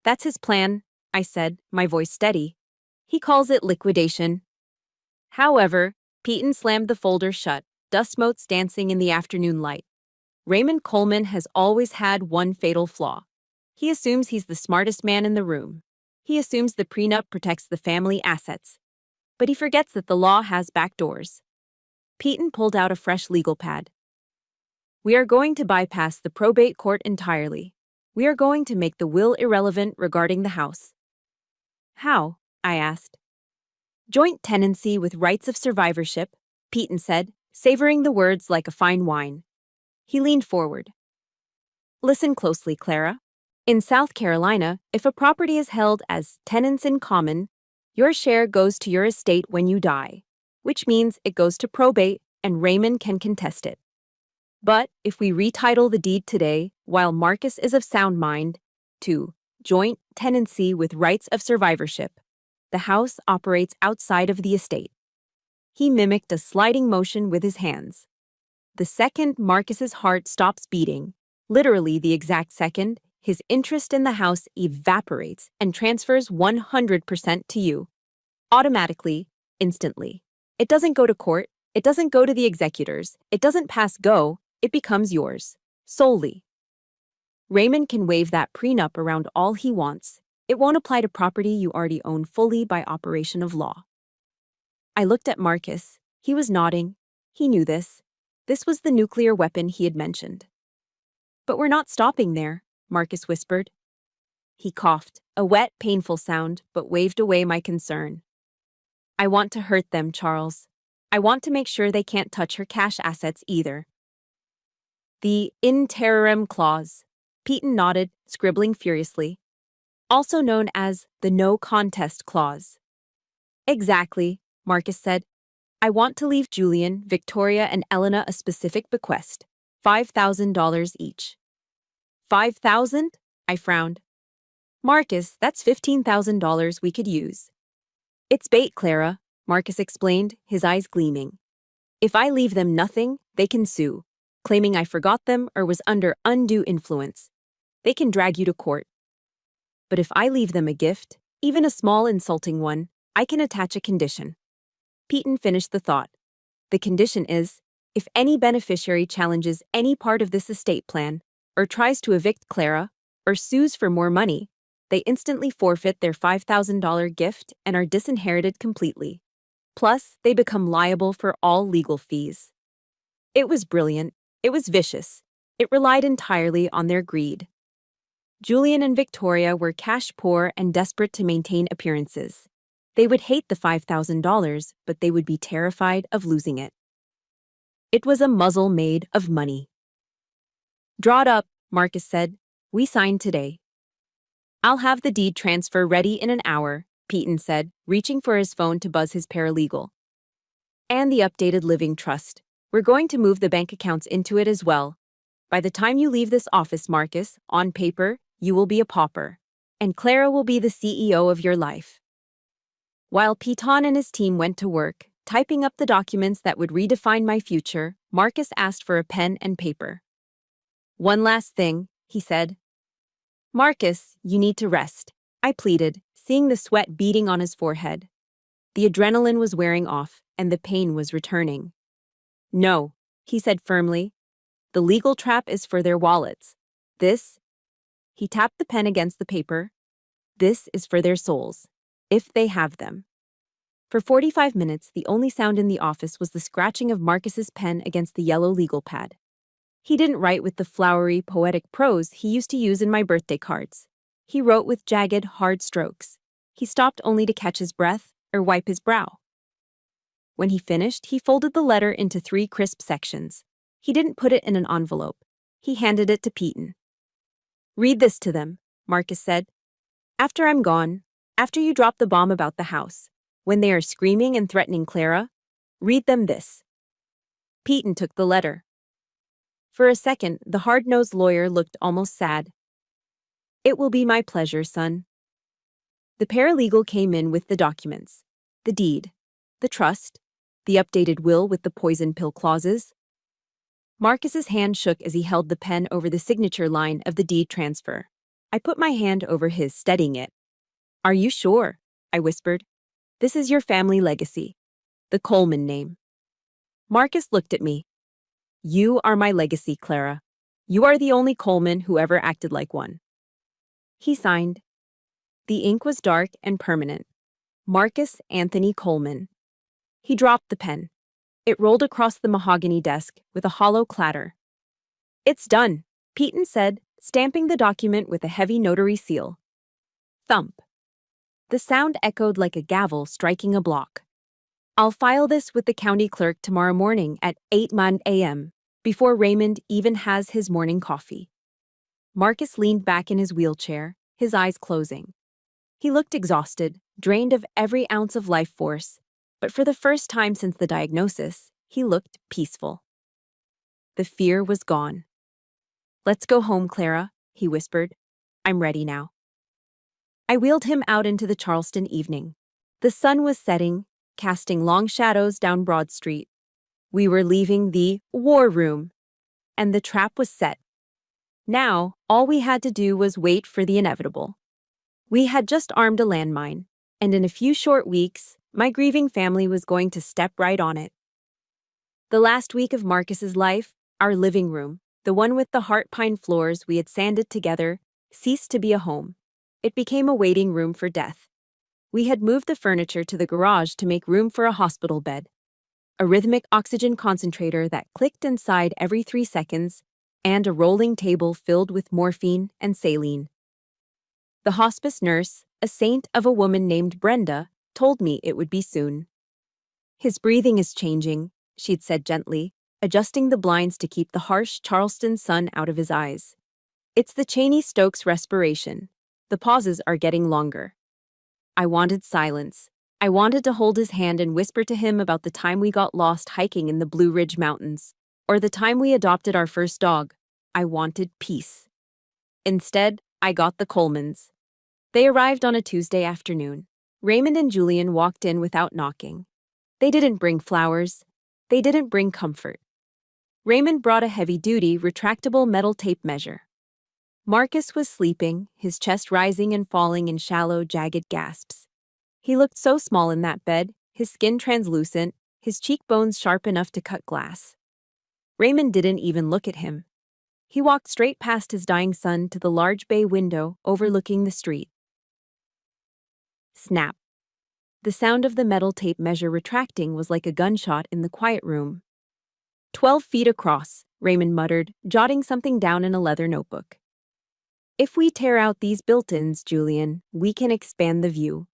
That's his plan, I said, my voice steady. He calls it liquidation. However, Peyton slammed the folder shut, dust motes dancing in the afternoon light. Raymond Coleman has always had one fatal flaw. He assumes he's the smartest man in the room. He assumes the prenup protects the family assets. But he forgets that the law has back doors. Peyton pulled out a fresh legal pad. We are going to bypass the probate court entirely. We are going to make the will irrelevant regarding the house. How? I asked. Joint tenancy with rights of survivorship, Peyton said, savoring the words like a fine wine. He leaned forward. Listen closely, Clara. In South Carolina, if a property is held as tenants in common, your share goes to your estate when you die, which means it goes to probate and Raymond can contest it. But if we retitle the deed today, while Marcus is of sound mind, to joint tenancy with rights of survivorship, the house operates outside of the estate. He mimicked a sliding motion with his hands. The second Marcus's heart stops beating, literally the exact second, his interest in the house evaporates and transfers 100% to you. Automatically, instantly. It doesn't go to court, it doesn't go to the executors, it doesn't pass go, it becomes yours. Solely. Raymond can wave that prenup around all he wants. It won't apply to property you already own fully by operation of law. I looked at Marcus. He was nodding. He knew this. This was the nuclear weapon he had mentioned. But we're not stopping there, Marcus whispered. He coughed, a wet, painful sound, but waved away my concern. I want to hurt them, Charles. I want to make sure they can't touch her cash assets either. The in terrorem clause. Peyton nodded, scribbling furiously. Also known as the no contest clause. Exactly, Marcus said. I want to leave Julian, Victoria, and Elena a specific bequest. $5,000 each. $5,000? I frowned. Marcus, that's $15,000 we could use. It's bait, Clara, Marcus explained, his eyes gleaming. If I leave them nothing, they can sue, claiming I forgot them or was under undue influence. They can drag you to court. But if I leave them a gift, even a small insulting one, I can attach a condition. Peyton finished the thought. The condition is, if any beneficiary challenges any part of this estate plan, or tries to evict Clara, or sues for more money, they instantly forfeit their $5,000 gift and are disinherited completely. Plus, they become liable for all legal fees. It was brilliant. It was vicious. It relied entirely on their greed. Julian and Victoria were cash poor and desperate to maintain appearances. They would hate the $5,000, but they would be terrified of losing it. It was a muzzle made of money. Draw it up, Marcus said. We sign today. I'll have the deed transfer ready in an hour, Peyton said, reaching for his phone to buzz his paralegal. And the updated living trust. We're going to move the bank accounts into it as well. By the time you leave this office, Marcus, on paper, you will be a pauper. And Clara will be the CEO of your life. While Peyton and his team went to work, typing up the documents that would redefine my future, Marcus asked for a pen and paper. One last thing, he said. Marcus, you need to rest, I pleaded, seeing the sweat beading on his forehead. The adrenaline was wearing off, and the pain was returning. No, he said firmly. The legal trap is for their wallets. This, he tapped the pen against the paper, this is for their souls, if they have them. For 45 minutes, the only sound in the office was the scratching of Marcus's pen against the yellow legal pad. He didn't write with the flowery, poetic prose he used to use in my birthday cards. He wrote with jagged, hard strokes. He stopped only to catch his breath or wipe his brow. When he finished, he folded the letter into 3 crisp sections. He didn't put it in an envelope. He handed it to Peyton. Read this to them, Marcus said. After I'm gone, after you drop the bomb about the house, when they are screaming and threatening Clara, read them this. Peyton took the letter. For a second, the hard-nosed lawyer looked almost sad. It will be my pleasure, son. The paralegal came in with the documents, the deed, the trust, the updated will with the poison pill clauses. Marcus's hand shook as he held the pen over the signature line of the deed transfer. I put my hand over his, steadying it. "Are you sure?" I whispered. "This is your family legacy. The Coleman name." Marcus looked at me. "You are my legacy, Clara. You are the only Coleman who ever acted like one." He signed. The ink was dark and permanent. Marcus Anthony Coleman. He dropped the pen. It rolled across the mahogany desk with a hollow clatter. "It's done," Peyton said, stamping the document with a heavy notary seal. Thump. The sound echoed like a gavel striking a block. "I'll file this with the county clerk tomorrow morning at 8 a.m., before Raymond even has his morning coffee." Marcus leaned back in his wheelchair, his eyes closing. He looked exhausted, drained of every ounce of life force, but for the first time since the diagnosis, he looked peaceful. The fear was gone. "Let's go home, Clara," he whispered. "I'm ready now." I wheeled him out into the Charleston evening. The sun was setting, casting long shadows down Broad Street. We were leaving the war room, and the trap was set. Now, all we had to do was wait for the inevitable. We had just armed a landmine, and in a few short weeks, my grieving family was going to step right on it. The last week of Marcus's life, our living room, the one with the heart pine floors we had sanded together, ceased to be a home. It became a waiting room for death. We had moved the furniture to the garage to make room for a hospital bed, a rhythmic oxygen concentrator that clicked and sighed every 3 seconds, and a rolling table filled with morphine and saline. The hospice nurse, a saint of a woman named Brenda, told me it would be soon. "His breathing is changing," she'd said gently, adjusting the blinds to keep the harsh Charleston sun out of his eyes. "It's the Cheney-Stokes respiration. The pauses are getting longer." I wanted silence. I wanted to hold his hand and whisper to him about the time we got lost hiking in the Blue Ridge Mountains, or the time we adopted our first dog. I wanted peace. Instead, I got the Colemans. They arrived on a Tuesday afternoon. Raymond and Julian walked in without knocking. They didn't bring flowers. They didn't bring comfort. Raymond brought a heavy-duty, retractable metal tape measure. Marcus was sleeping, his chest rising and falling in shallow, jagged gasps. He looked so small in that bed, his skin translucent, his cheekbones sharp enough to cut glass. Raymond didn't even look at him. He walked straight past his dying son to the large bay window overlooking the street. Snap. The sound of the metal tape measure retracting was like a gunshot in the quiet room. 12 feet across, Raymond muttered, jotting something down in a leather notebook. "If we tear out these built-ins, Julian, we can expand the view.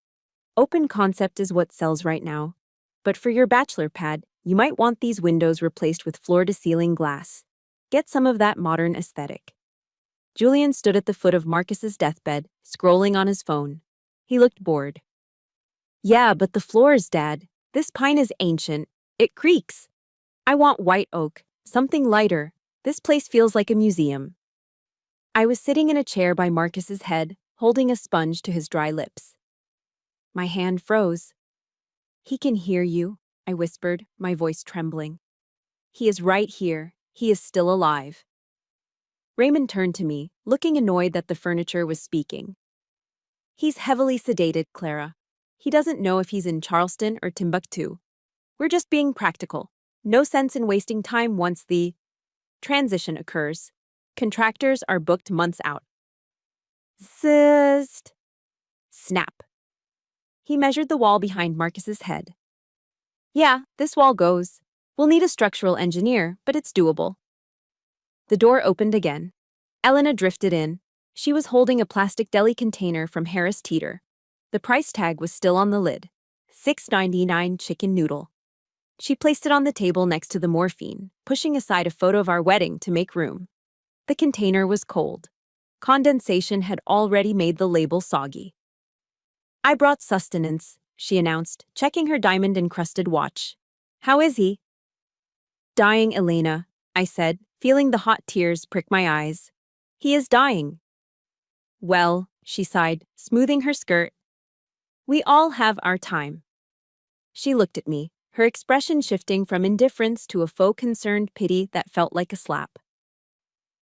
Open concept is what sells right now. But for your bachelor pad, you might want these windows replaced with floor-to-ceiling glass. Get some of that modern aesthetic." Julian stood at the foot of Marcus's deathbed, scrolling on his phone. He looked bored. "Yeah, but the floors, Dad. This pine is ancient. It creaks. I want white oak, something lighter. This place feels like a museum." I was sitting in a chair by Marcus's head, holding a sponge to his dry lips. My hand froze. "He can hear you," I whispered, my voice trembling. "He is right here. He is still alive." Raymond turned to me, looking annoyed that the furniture was speaking. "He's heavily sedated, Clara. He doesn't know if he's in Charleston or Timbuktu. We're just being practical. No sense in wasting time once the transition occurs. Contractors are booked months out." Zzzzt. Snap. He measured the wall behind Marcus's head. "Yeah, this wall goes. We'll need a structural engineer, but it's doable." The door opened again. Elena drifted in. She was holding a plastic deli container from Harris Teeter. The price tag was still on the lid. $6.99 chicken noodle. She placed it on the table next to the morphine, pushing aside a photo of our wedding to make room. The container was cold. Condensation had already made the label soggy. "I brought sustenance," she announced, checking her diamond-encrusted watch. "How is he?" "Dying, Elena," I said, feeling the hot tears prick my eyes. "He is dying." "Well," she sighed, smoothing her skirt, "we all have our time." She looked at me, her expression shifting from indifference to a faux concerned pity that felt like a slap.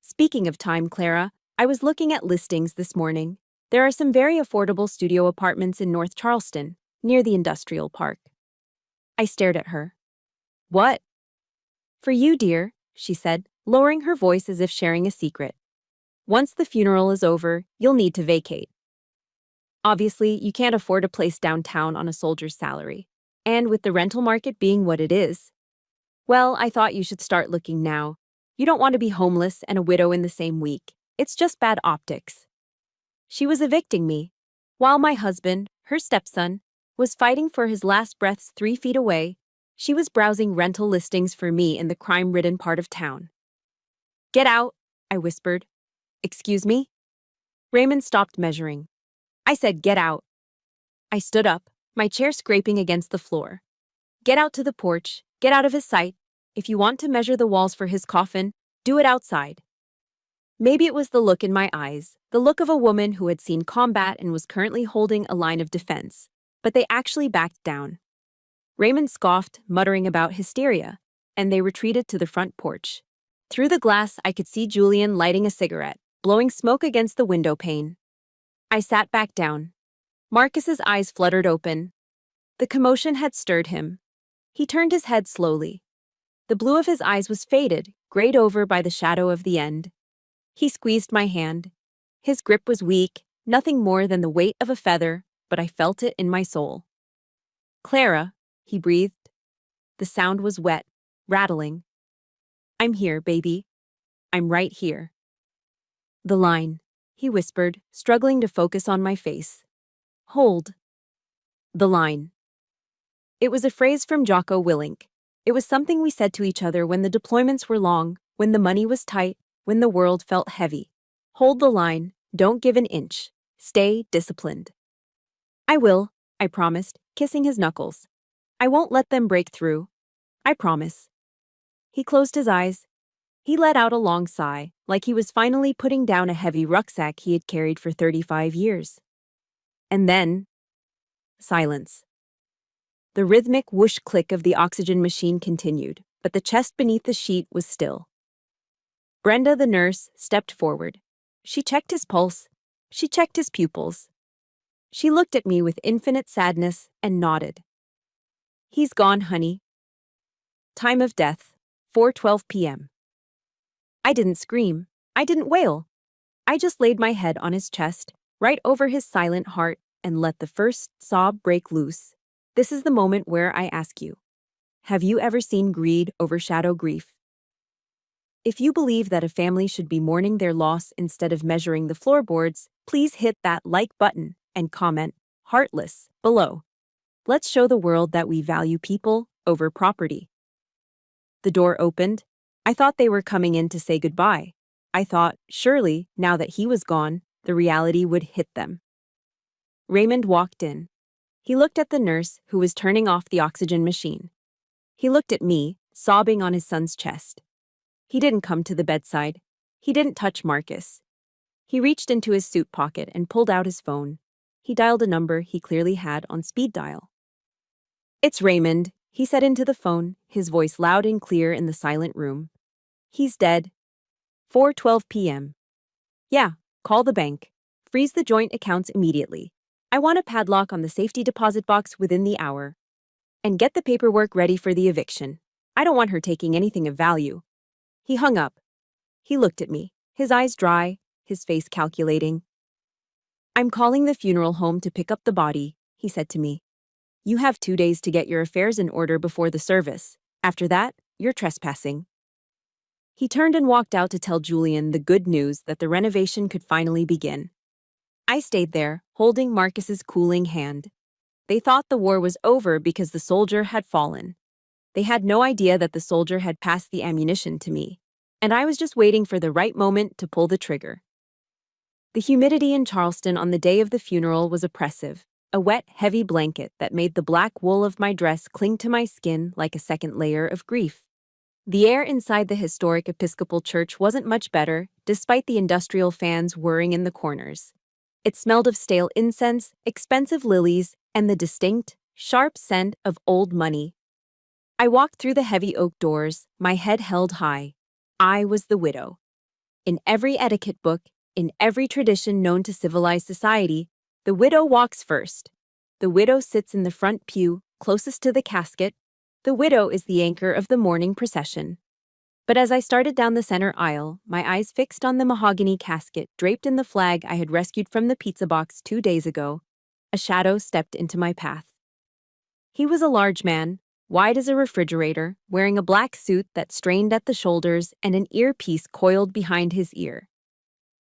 Speaking of time, Clara, I was looking at listings this morning. There are some very affordable studio apartments in North Charleston, near the industrial park. I stared at her. What? For you, dear, she said, lowering her voice as if sharing a secret. Once the funeral is over, you'll need to vacate. Obviously, you can't afford a place downtown on a soldier's salary. And with the rental market being what it is, well, I thought you should start looking now. You don't want to be homeless and a widow in the same week. It's just bad optics. She was evicting me, while my husband, her stepson, was fighting for his last breaths 3 feet away. She was browsing rental listings for me in the crime-ridden part of town. Get out, I whispered. Excuse me? Raymond stopped measuring. I said get out. I stood up, my chair scraping against the floor. Get out to the porch, get out of his sight. If you want to measure the walls for his coffin, do it outside. Maybe it was the look in my eyes, the look of a woman who had seen combat and was currently holding a line of defense, but they actually backed down. Raymond scoffed, muttering about hysteria, and they retreated to the front porch. Through the glass, I could see Julian lighting a cigarette, blowing smoke against the window pane. I sat back down. Marcus's eyes fluttered open. The commotion had stirred him. He turned his head slowly. The blue of his eyes was faded, grayed over by the shadow of the end. He squeezed my hand. His grip was weak, nothing more than the weight of a feather, but I felt it in my soul. Clara, he breathed. The sound was wet, rattling. I'm here, baby. I'm right here. The line, he whispered, struggling to focus on my face. Hold. The line. It was a phrase from Jocko Willink. It was something we said to each other when the deployments were long, when the money was tight, when the world felt heavy. Hold the line, don't give an inch. Stay disciplined. I will, I promised, kissing his knuckles. I won't let them break through. I promise. He closed his eyes. He let out a long sigh, like he was finally putting down a heavy rucksack he had carried for 35 years. And then, silence. The rhythmic whoosh-click of the oxygen machine continued, but the chest beneath the sheet was still. Brenda, the nurse, stepped forward. She checked his pulse. She checked his pupils. She looked at me with infinite sadness and nodded. He's gone, honey. Time of death, 4:12 p.m. I didn't scream. I didn't wail. I just laid my head on his chest, right over his silent heart, and let the first sob break loose. This is the moment where I ask you, have you ever seen greed overshadow grief? If you believe that a family should be mourning their loss instead of measuring the floorboards, please hit that like button and comment, heartless, below. Let's show the world that we value people over property. The door opened. I thought they were coming in to say goodbye. I thought, surely, now that he was gone, the reality would hit them. Raymond walked in. He looked at the nurse, who was turning off the oxygen machine. He looked at me, sobbing on his son's chest. He didn't come to the bedside. He didn't touch Marcus. He reached into his suit pocket and pulled out his phone. He dialed a number he clearly had on speed dial. It's Raymond, he said into the phone, his voice loud and clear in the silent room. He's dead. 4:12 p.m. Yeah, call the bank. Freeze the joint accounts immediately. I want a padlock on the safety deposit box within the hour. And get the paperwork ready for the eviction. I don't want her taking anything of value. He hung up. He looked at me, his eyes dry, his face calculating. I'm calling the funeral home to pick up the body, he said to me. You have 2 days to get your affairs in order before the service. After that, you're trespassing. He turned and walked out to tell Julian the good news that the renovation could finally begin. I stayed there, holding Marcus's cooling hand. They thought the war was over because the soldier had fallen. They had no idea that the soldier had passed the ammunition to me, and I was just waiting for the right moment to pull the trigger. The humidity in Charleston on the day of the funeral was oppressive, a wet, heavy blanket that made the black wool of my dress cling to my skin like a second layer of grief. The air inside the historic Episcopal Church wasn't much better, despite the industrial fans whirring in the corners. It smelled of stale incense, expensive lilies, and the distinct, sharp scent of old money. I walked through the heavy oak doors, my head held high. I was the widow. In every etiquette book, in every tradition known to civilized society, the widow walks first. The widow sits in the front pew, closest to the casket. The widow is the anchor of the mourning procession. But as I started down the center aisle, my eyes fixed on the mahogany casket draped in the flag I had rescued from the pizza box 2 days ago, a shadow stepped into my path. He was a large man, wide as a refrigerator, wearing a black suit that strained at the shoulders and an earpiece coiled behind his ear.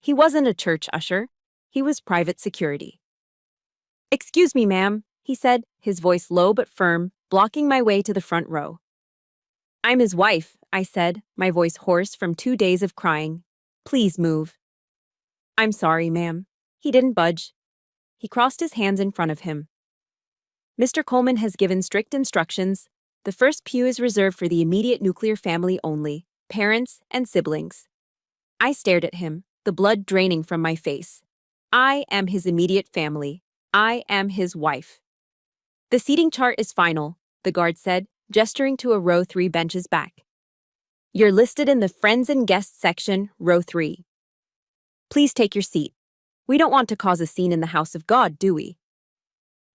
He wasn't a church usher. He was private security. "Excuse me, ma'am," he said, his voice low but firm, blocking my way to the front row. "I'm his wife," I said, my voice hoarse from 2 days of crying. "Please move." "I'm sorry, ma'am." He didn't budge. He crossed his hands in front of him. "Mr. Coleman has given strict instructions. The first pew is reserved for the immediate nuclear family only, parents and siblings." I stared at him, the blood draining from my face. I am his immediate family. I am his wife. "The seating chart is final," the guard said, gesturing to a row 3 benches back. "You're listed in the Friends and Guests section, row 3. Please take your seat. We don't want to cause a scene in the house of God, do we?"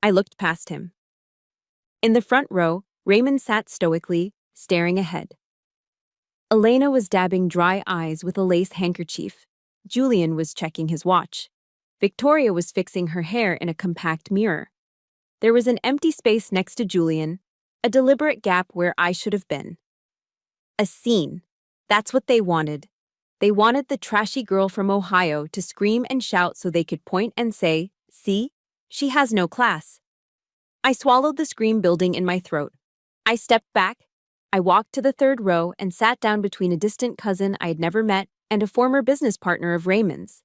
I looked past him. In the front row, Raymond sat stoically, staring ahead. Elena was dabbing dry eyes with a lace handkerchief. Julian was checking his watch. Victoria was fixing her hair in a compact mirror. There was an empty space next to Julian, a deliberate gap where I should have been. A scene. That's what they wanted. They wanted the trashy girl from Ohio to scream and shout so they could point and say, "See? She has no class." I swallowed the scream building in my throat. I stepped back. I walked to the 3rd row and sat down between a distant cousin I had never met and a former business partner of Raymond's.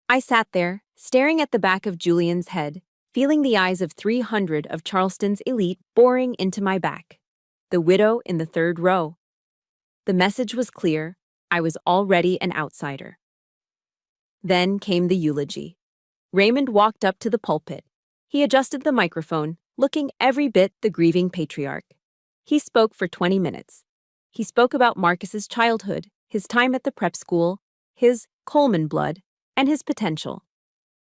I sat there, staring at the back of Julian's head, feeling the eyes of 300 of Charleston's elite boring into my back. The widow in the 3rd row. The message was clear. I was already an outsider. Then came the eulogy. Raymond walked up to the pulpit. He adjusted the microphone, looking every bit the grieving patriarch. He spoke for 20 minutes. He spoke about Marcus's childhood, his time at the prep school, his Coleman blood, and his potential.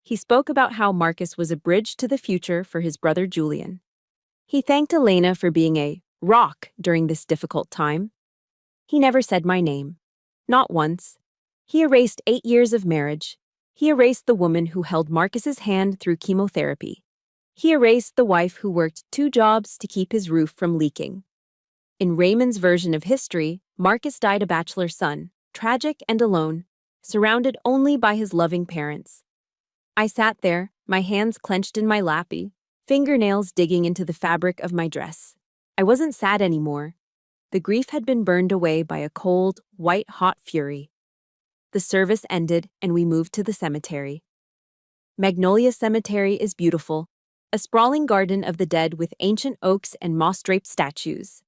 He spoke about how Marcus was a bridge to the future for his brother Julian. He thanked Elena for being a rock during this difficult time. He never said my name. Not once. He erased 8 years of marriage. He erased the woman who held Marcus's hand through chemotherapy. He erased the wife who worked 2 jobs to keep his roof from leaking. In Raymond's version of history, Marcus died a bachelor son, tragic and alone, surrounded only by his loving parents. I sat there, my hands clenched in my lappy, fingernails digging into the fabric of my dress. I wasn't sad anymore. The grief had been burned away by a cold, white-hot fury. The service ended and we moved to the cemetery. Magnolia Cemetery is beautiful, a sprawling garden of the dead with ancient oaks and moss-draped statues.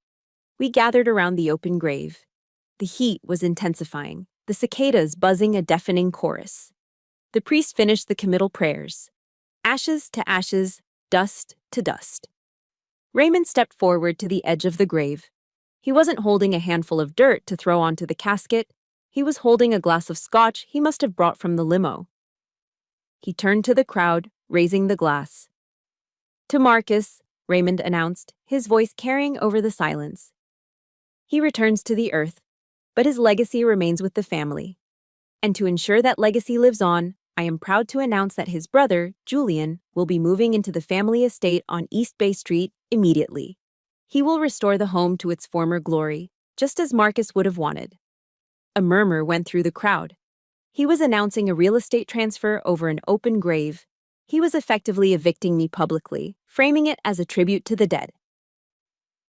We gathered around the open grave. The heat was intensifying, the cicadas buzzing a deafening chorus. The priest finished the committal prayers. Ashes to ashes, dust to dust. Raymond stepped forward to the edge of the grave. He wasn't holding a handful of dirt to throw onto the casket. He was holding a glass of scotch he must have brought from the limo. He turned to the crowd, raising the glass. "To Marcus," Raymond announced, his voice carrying over the silence. "He returns to the earth, but his legacy remains with the family. And to ensure that legacy lives on, I am proud to announce that his brother, Julian, will be moving into the family estate on East Bay Street immediately. He will restore the home to its former glory, just as Marcus would have wanted." A murmur went through the crowd. He was announcing a real estate transfer over an open grave. He was effectively evicting me publicly, framing it as a tribute to the dead.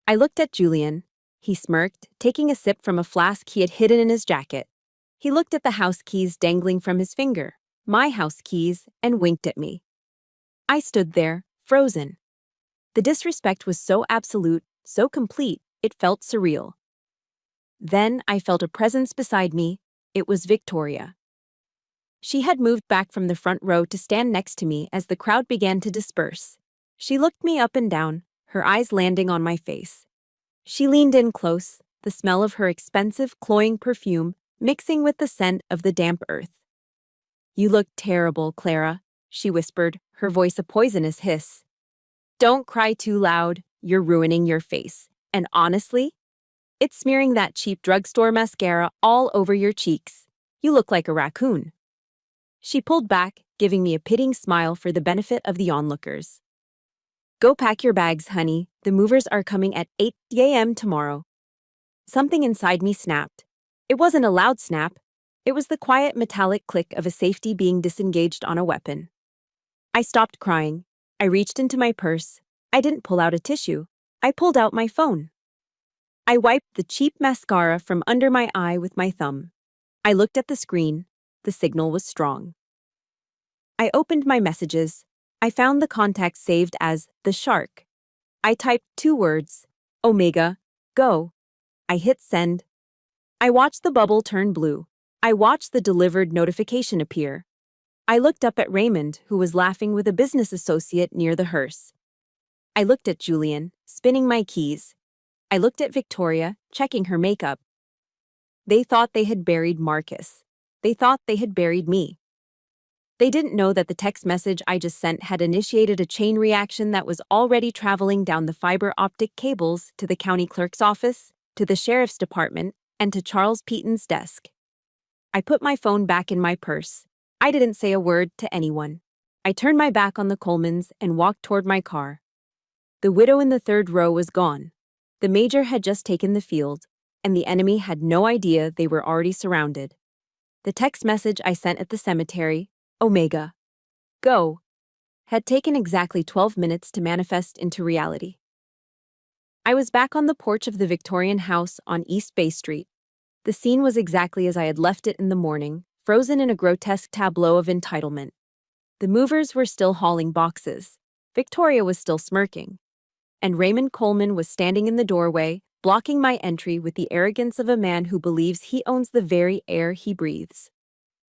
I looked at Julian. He smirked, taking a sip from a flask he had hidden in his jacket. He looked at the house keys dangling from his finger, my house keys, and winked at me. I stood there, frozen. The disrespect was so absolute, so complete, it felt surreal. Then I felt a presence beside me. It was Victoria. She had moved back from the front row to stand next to me as the crowd began to disperse. She looked me up and down, her eyes landing on my face. She leaned in close, the smell of her expensive, cloying perfume mixing with the scent of the damp earth. "You look terrible, Clara," she whispered, her voice a poisonous hiss. "Don't cry too loud, you're ruining your face. And honestly, it's smearing that cheap drugstore mascara all over your cheeks. You look like a raccoon." She pulled back, giving me a pitying smile for the benefit of the onlookers. "Go pack your bags, honey. The movers are coming at 8 a.m. tomorrow." Something inside me snapped. It wasn't a loud snap. It was the quiet metallic click of a safety being disengaged on a weapon. I stopped crying. I reached into my purse. I didn't pull out a tissue. I pulled out my phone. I wiped the cheap mascara from under my eye with my thumb. I looked at the screen. The signal was strong. I opened my messages. I found the contact saved as The Shark. I typed 2 words, Omega, go. I hit send. I watched the bubble turn blue. I watched the delivered notification appear. I looked up at Raymond, who was laughing with a business associate near the hearse. I looked at Julian, spinning my keys. I looked at Victoria, checking her makeup. They thought they had buried Marcus. They thought they had buried me. They didn't know that the text message I just sent had initiated a chain reaction that was already traveling down the fiber optic cables to the county clerk's office, to the sheriff's department, and to Charles Peaton's desk. I put my phone back in my purse. I didn't say a word to anyone. I turned my back on the Colemans and walked toward my car. The widow in the 3rd row was gone. The major had just taken the field, and the enemy had no idea they were already surrounded. The text message I sent at the cemetery, Omega, go, had taken exactly 12 minutes to manifest into reality. I was back on the porch of the Victorian house on East Bay Street. The scene was exactly as I had left it in the morning, frozen in a grotesque tableau of entitlement. The movers were still hauling boxes. Victoria was still smirking. And Raymond Coleman was standing in the doorway, blocking my entry with the arrogance of a man who believes he owns the very air he breathes.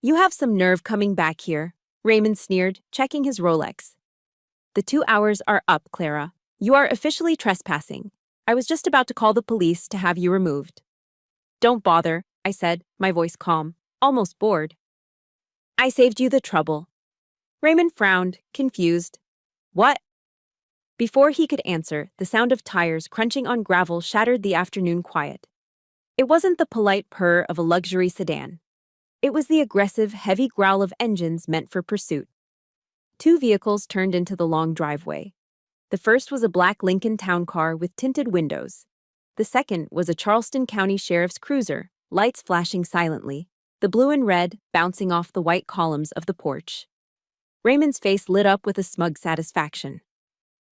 "You have some nerve coming back here," Raymond sneered, checking his Rolex. "The 2 hours are up, Clara. You are officially trespassing. I was just about to call the police to have you removed." "Don't bother," I said, my voice calm, almost bored. "I saved you the trouble." Raymond frowned, confused. "What?" Before he could answer, the sound of tires crunching on gravel shattered the afternoon quiet. It wasn't the polite purr of a luxury sedan. It was the aggressive, heavy growl of engines meant for pursuit. 2 vehicles turned into the long driveway. The first was a black Lincoln Town Car with tinted windows. The second was a Charleston County Sheriff's Cruiser, lights flashing silently, the blue and red bouncing off the white columns of the porch. Raymond's face lit up with a smug satisfaction.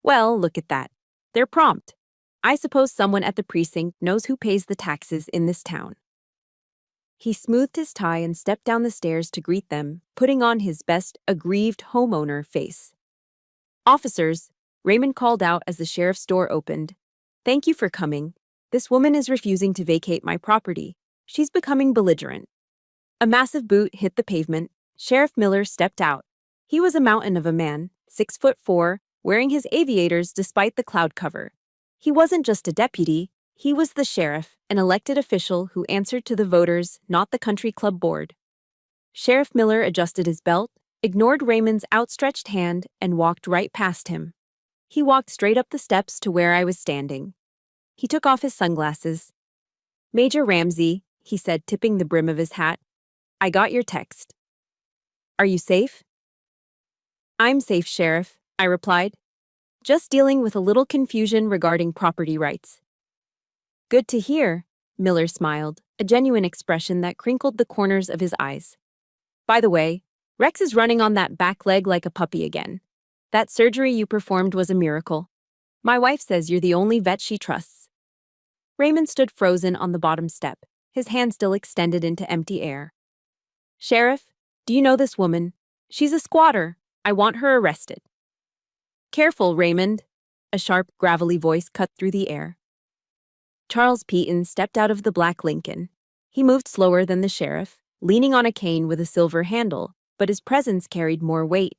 "Well, look at that. They're prompt. I suppose someone at the precinct knows who pays the taxes in this town." He smoothed his tie and stepped down the stairs to greet them, putting on his best aggrieved homeowner face. "Officers," Raymond called out as the sheriff's door opened. "Thank you for coming. This woman is refusing to vacate my property. She's becoming belligerent." A massive boot hit the pavement. Sheriff Miller stepped out. He was a mountain of a man, 6'4", wearing his aviators despite the cloud cover. He wasn't just a deputy. He was the sheriff, an elected official who answered to the voters, not the country club board. Sheriff Miller adjusted his belt, ignored Raymond's outstretched hand, and walked right past him. He walked straight up the steps to where I was standing. He took off his sunglasses. "Major Ramsey," he said, tipping the brim of his hat, "I got your text." "Are you safe?" "I'm safe, Sheriff," I replied. "Just dealing with a little confusion regarding property rights." "Good to hear," Miller smiled, a genuine expression that crinkled the corners of his eyes. "By the way, Rex is running on that back leg like a puppy again. That surgery you performed was a miracle. My wife says you're the only vet she trusts." Raymond stood frozen on the bottom step, his hand still extended into empty air. "Sheriff, do you know this woman? She's a squatter. I want her arrested." "Careful, Raymond," a sharp, gravelly voice cut through the air. Charles Peaton stepped out of the black Lincoln. He moved slower than the sheriff, leaning on a cane with a silver handle, but his presence carried more weight.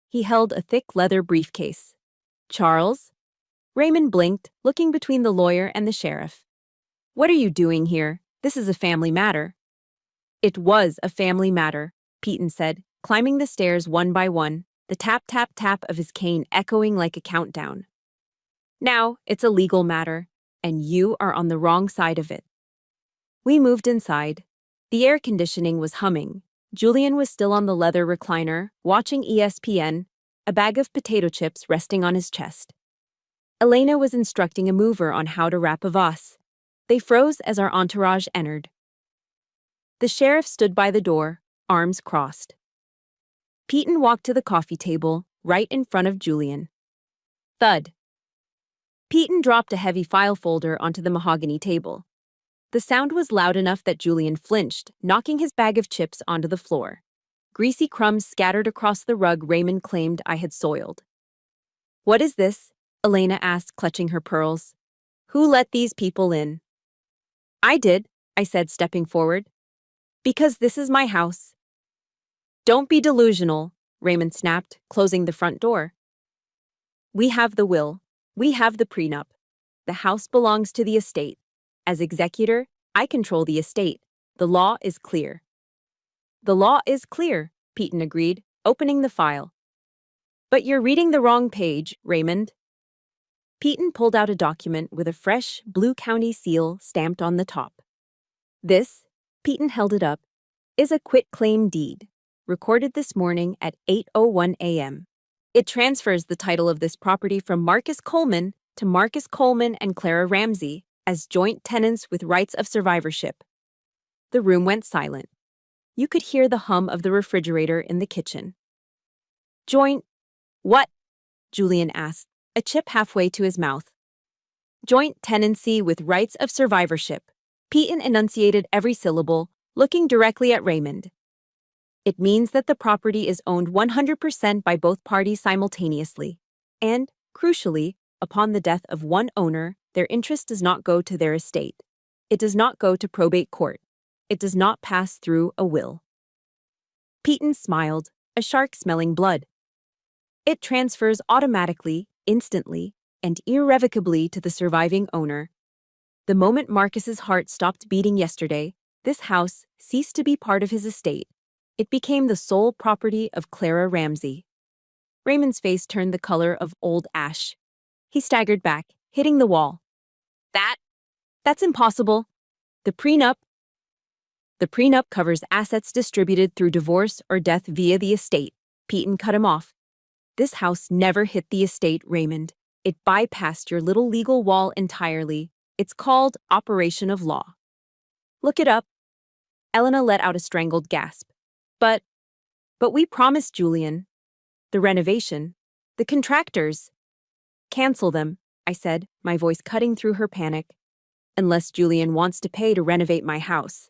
He held a thick leather briefcase. "Charles?" Raymond blinked, looking between the lawyer and the sheriff. What are you doing here? This is a family matter. It was a family matter, Peyton said, climbing the stairs one by one, the tap-tap-tap of his cane echoing like a countdown. Now, it's a legal matter, and you are on the wrong side of it. We moved inside. The air conditioning was humming. Julian was still on the leather recliner, watching ESPN, a bag of potato chips resting on his chest. Elena was instructing a mover on how to wrap a vase. They froze as our entourage entered. The sheriff stood by the door, arms crossed. Peyton walked to the coffee table, right in front of Julian. Thud. Peyton dropped a heavy file folder onto the mahogany table. The sound was loud enough that Julian flinched, knocking his bag of chips onto the floor. Greasy crumbs scattered across the rug Raymond claimed I had soiled. What is this? Elena asked, clutching her pearls. Who let these people in? I did, I said, stepping forward. Because this is my house. Don't be delusional, Raymond snapped, closing the front door. We have the will. We have the prenup. The house belongs to the estate. As executor, I control the estate. The law is clear. The law is clear, Peyton agreed, opening the file. But you're reading the wrong page, Raymond. Peyton pulled out a document with a fresh Blue County seal stamped on the top. This, Peyton held it up, is a quitclaim deed, recorded this morning at 8:01 a.m. It transfers the title of this property from Marcus Coleman to Marcus Coleman and Clara Ramsey as joint tenants with rights of survivorship. The room went silent. You could hear the hum of the refrigerator in the kitchen. Joint what? Julian asked, a chip halfway to his mouth. Joint tenancy with rights of survivorship. Peyton enunciated every syllable, looking directly at Raymond. It means that the property is owned 100% by both parties simultaneously. And, crucially, upon the death of one owner, their interest does not go to their estate. It does not go to probate court. It does not pass through a will. Peyton smiled, a shark smelling blood. It transfers automatically, instantly, and irrevocably to the surviving owner. The moment Marcus's heart stopped beating yesterday, this house ceased to be part of his estate. It became the sole property of Clara Ramsey. Raymond's face turned the color of old ash. He staggered back, hitting the wall. That's impossible. The prenup covers assets distributed through divorce or death via the estate. Peyton cut him off. This house never hit the estate, Raymond. It bypassed your little legal wall entirely. It's called operation of law. Look it up. Elena let out a strangled gasp. But we promised Julian. The renovation. The contractors. Cancel them, I said, my voice cutting through her panic. Unless Julian wants to pay to renovate my house.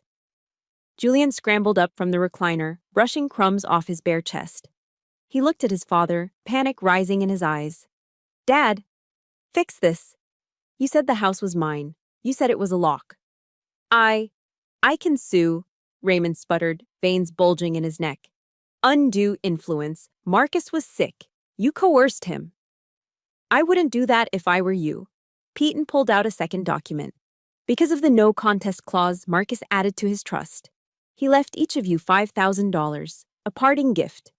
Julian scrambled up from the recliner, brushing crumbs off his bare chest. He looked at his father, panic rising in his eyes. Dad, fix this. You said the house was mine. You said it was a lock. I can sue, Raymond sputtered, veins bulging in his neck. Undue influence. Marcus was sick. You coerced him. I wouldn't do that if I were you. Peyton pulled out a second document. Because of the no contest clause Marcus added to his trust, he left each of you $5,000, a parting gift.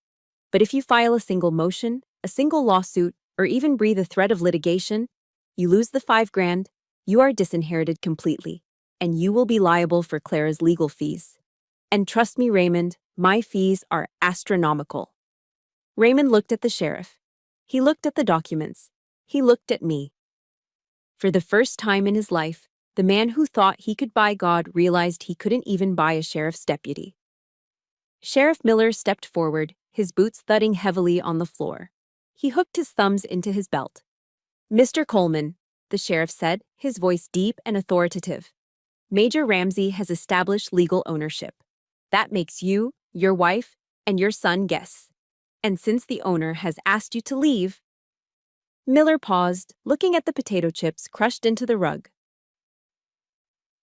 But if you file a single motion, a single lawsuit, or even breathe a threat of litigation, you lose the $5,000, you are disinherited completely, and you will be liable for Clara's legal fees. And trust me, Raymond, my fees are astronomical. Raymond looked at the sheriff. He looked at the documents. He looked at me. For the first time in his life, the man who thought he could buy God realized he couldn't even buy a sheriff's deputy. Sheriff Miller stepped forward, his boots thudding heavily on the floor. He hooked his thumbs into his belt. Mr. Coleman, the sheriff said, his voice deep and authoritative. Major Ramsey has established legal ownership. That makes you, your wife, and your son guests. And since the owner has asked you to leave... Miller paused, looking at the potato chips crushed into the rug.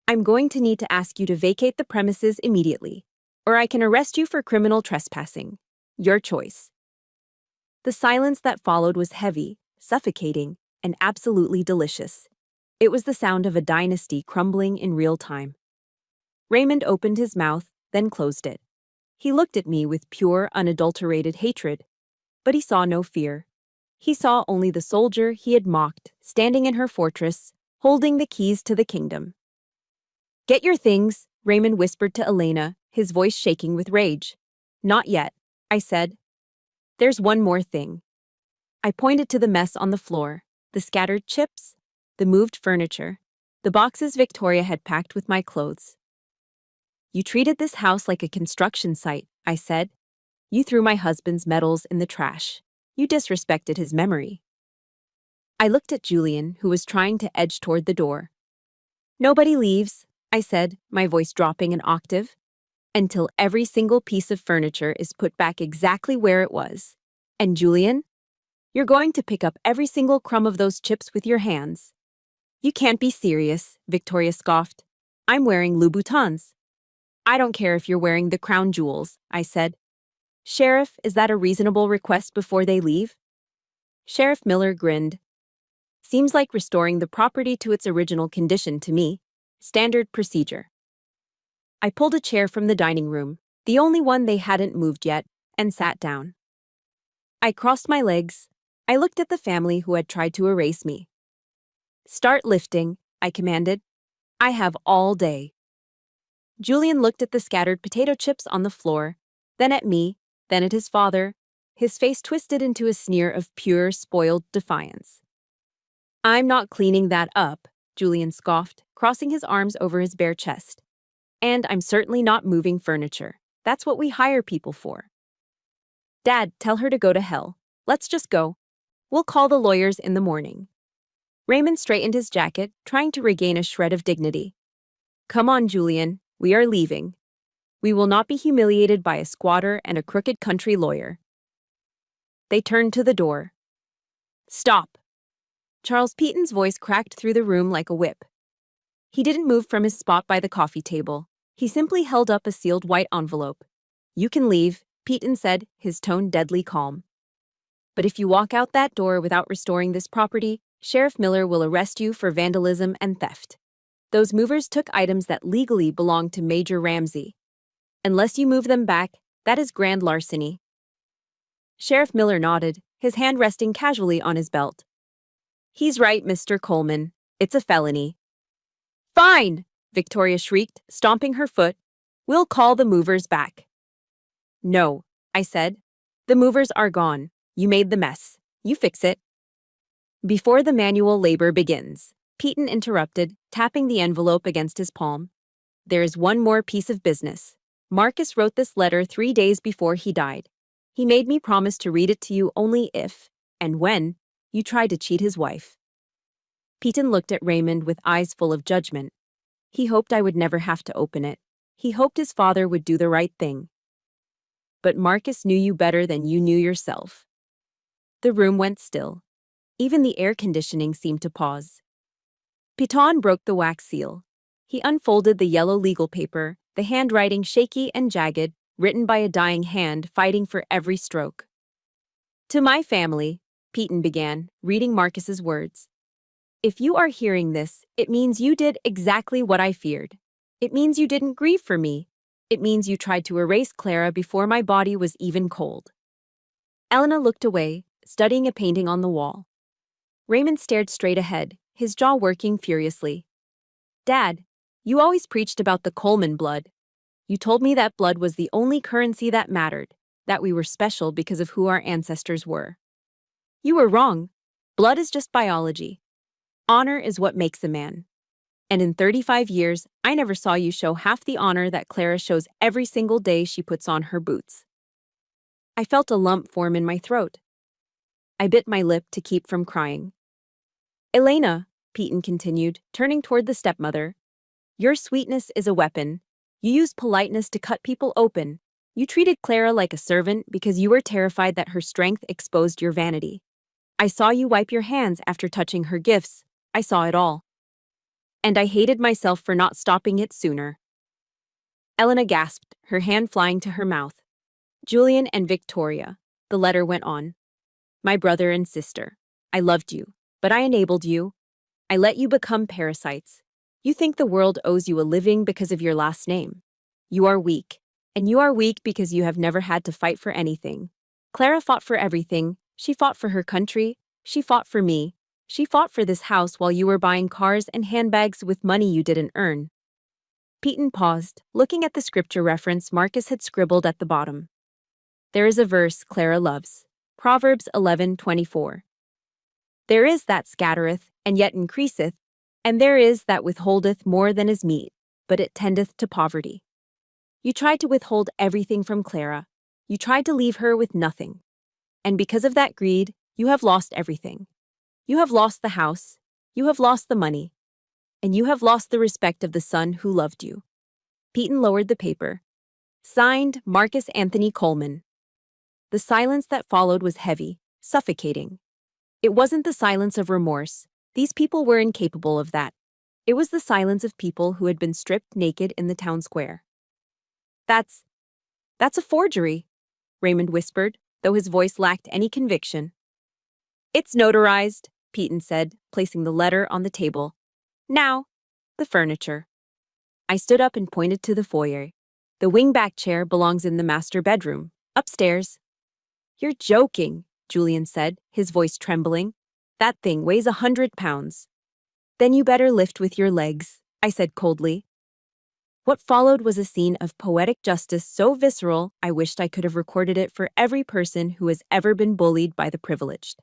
I'm going to need to ask you to vacate the premises immediately, or I can arrest you for criminal trespassing. Your choice. The silence that followed was heavy, suffocating, and absolutely delicious. It was the sound of a dynasty crumbling in real time. Raymond opened his mouth, then closed it. He looked at me with pure, unadulterated hatred. But he saw no fear. He saw only the soldier he had mocked, standing in her fortress, holding the keys to the kingdom. "Get your things," Raymond whispered to Elena, his voice shaking with rage. "Not yet," I said. "There's one more thing." I pointed to the mess on the floor, the scattered chips, the moved furniture, the boxes Victoria had packed with my clothes. "You treated this house like a construction site," I said. "You threw my husband's medals in the trash. You disrespected his memory." I looked at Julian, who was trying to edge toward the door. "Nobody leaves," I said, my voice dropping an octave, "until every single piece of furniture is put back exactly where it was. And Julian, you're going to pick up every single crumb of those chips with your hands." "You can't be serious," Victoria scoffed. "I'm wearing Louboutins." "I don't care if you're wearing the crown jewels," I said. "Sheriff, is that a reasonable request before they leave?" Sheriff Miller grinned. "Seems like restoring the property to its original condition to me. Standard procedure." I pulled a chair from the dining room, the only one they hadn't moved yet, and sat down. I crossed my legs. I looked at the family who had tried to erase me. "Start lifting," I commanded. "I have all day." Julian looked at the scattered potato chips on the floor, then at me, then at his father, his face twisted into a sneer of pure, spoiled defiance. "I'm not cleaning that up," Julian scoffed, crossing his arms over his bare chest. "And I'm certainly not moving furniture. That's what we hire people for." "Dad, tell her to go to hell. Let's just go. We'll call the lawyers in the morning." Raymond straightened his jacket, trying to regain a shred of dignity. "Come on, Julian. We are leaving. We will not be humiliated by a squatter and a crooked country lawyer." They turned to the door. "Stop!" Charles Peaton's voice cracked through the room like a whip. He didn't move from his spot by the coffee table. He simply held up a sealed white envelope. "You can leave," Peaton said, his tone deadly calm. "But if you walk out that door without restoring this property, Sheriff Miller will arrest you for vandalism and theft. Those movers took items that legally belonged to Major Ramsey. Unless you move them back, that is grand larceny." Sheriff Miller nodded, his hand resting casually on his belt. "He's right, Mr. Coleman. It's a felony." "Fine!" Victoria shrieked, stomping her foot. "We'll call the movers back." "No," I said. "The movers are gone. You made the mess. You fix it." "Before the manual labor begins," Peaton interrupted, tapping the envelope against his palm, "there is one more piece of business. Marcus wrote this letter 3 days before he died. He made me promise to read it to you only if, and when, you tried to cheat his wife." Peaton looked at Raymond with eyes full of judgment. He hoped I would never have to open it. He hoped his father would do the right thing. "But Marcus knew you better than you knew yourself." The room went still. Even the air conditioning seemed to pause. Peaton broke the wax seal. He unfolded the yellow legal paper, the handwriting shaky and jagged, written by a dying hand fighting for every stroke. "To my family," Peaton began, reading Marcus's words. "If you are hearing this, it means you did exactly what I feared. It means you didn't grieve for me. It means you tried to erase Clara before my body was even cold." Elena looked away, studying a painting on the wall. Raymond stared straight ahead, his jaw working furiously. "Dad, you always preached about the Coleman blood. You told me that blood was the only currency that mattered, that we were special because of who our ancestors were. You were wrong. Blood is just biology. Honor is what makes a man. And in 35 years, I never saw you show half the honor that Clara shows every single day she puts on her boots." I felt a lump form in my throat. I bit my lip to keep from crying. "Elena," Peaton continued, turning toward the stepmother, "your sweetness is a weapon. You used politeness to cut people open. You treated Clara like a servant because you were terrified that her strength exposed your vanity. I saw you wipe your hands after touching her gifts. I saw it all. And I hated myself for not stopping it sooner." Elena gasped, her hand flying to her mouth. "Julian and Victoria," the letter went on. "My brother and sister, I loved you. But I enabled you. I let you become parasites. You think the world owes you a living because of your last name. You are weak. And you are weak because you have never had to fight for anything. Clara fought for everything. She fought for her country. She fought for me. She fought for this house while you were buying cars and handbags with money you didn't earn. Peyton paused, looking at the scripture reference Marcus had scribbled at the bottom. There is a verse Clara loves. Proverbs 11:24. There is that scattereth, and yet increaseth, and there is that withholdeth more than is meet, but it tendeth to poverty. You tried to withhold everything from Clara. You tried to leave her with nothing. And because of that greed, you have lost everything. You have lost the house. You have lost the money. And you have lost the respect of the son who loved you. Peyton lowered the paper. Signed, Marcus Anthony Coleman. The silence that followed was heavy, suffocating. It wasn't the silence of remorse. These people were incapable of that. It was the silence of people who had been stripped naked in the town square. That's a forgery, Raymond whispered, though his voice lacked any conviction. It's notarized, Peyton said, placing the letter on the table. Now, the furniture. I stood up and pointed to the foyer. The wing-back chair belongs in the master bedroom, upstairs. You're joking, Julian said, his voice trembling. That thing weighs 100 pounds. Then you better lift with your legs, I said coldly. What followed was a scene of poetic justice so visceral I wished I could have recorded it for every person who has ever been bullied by the privileged.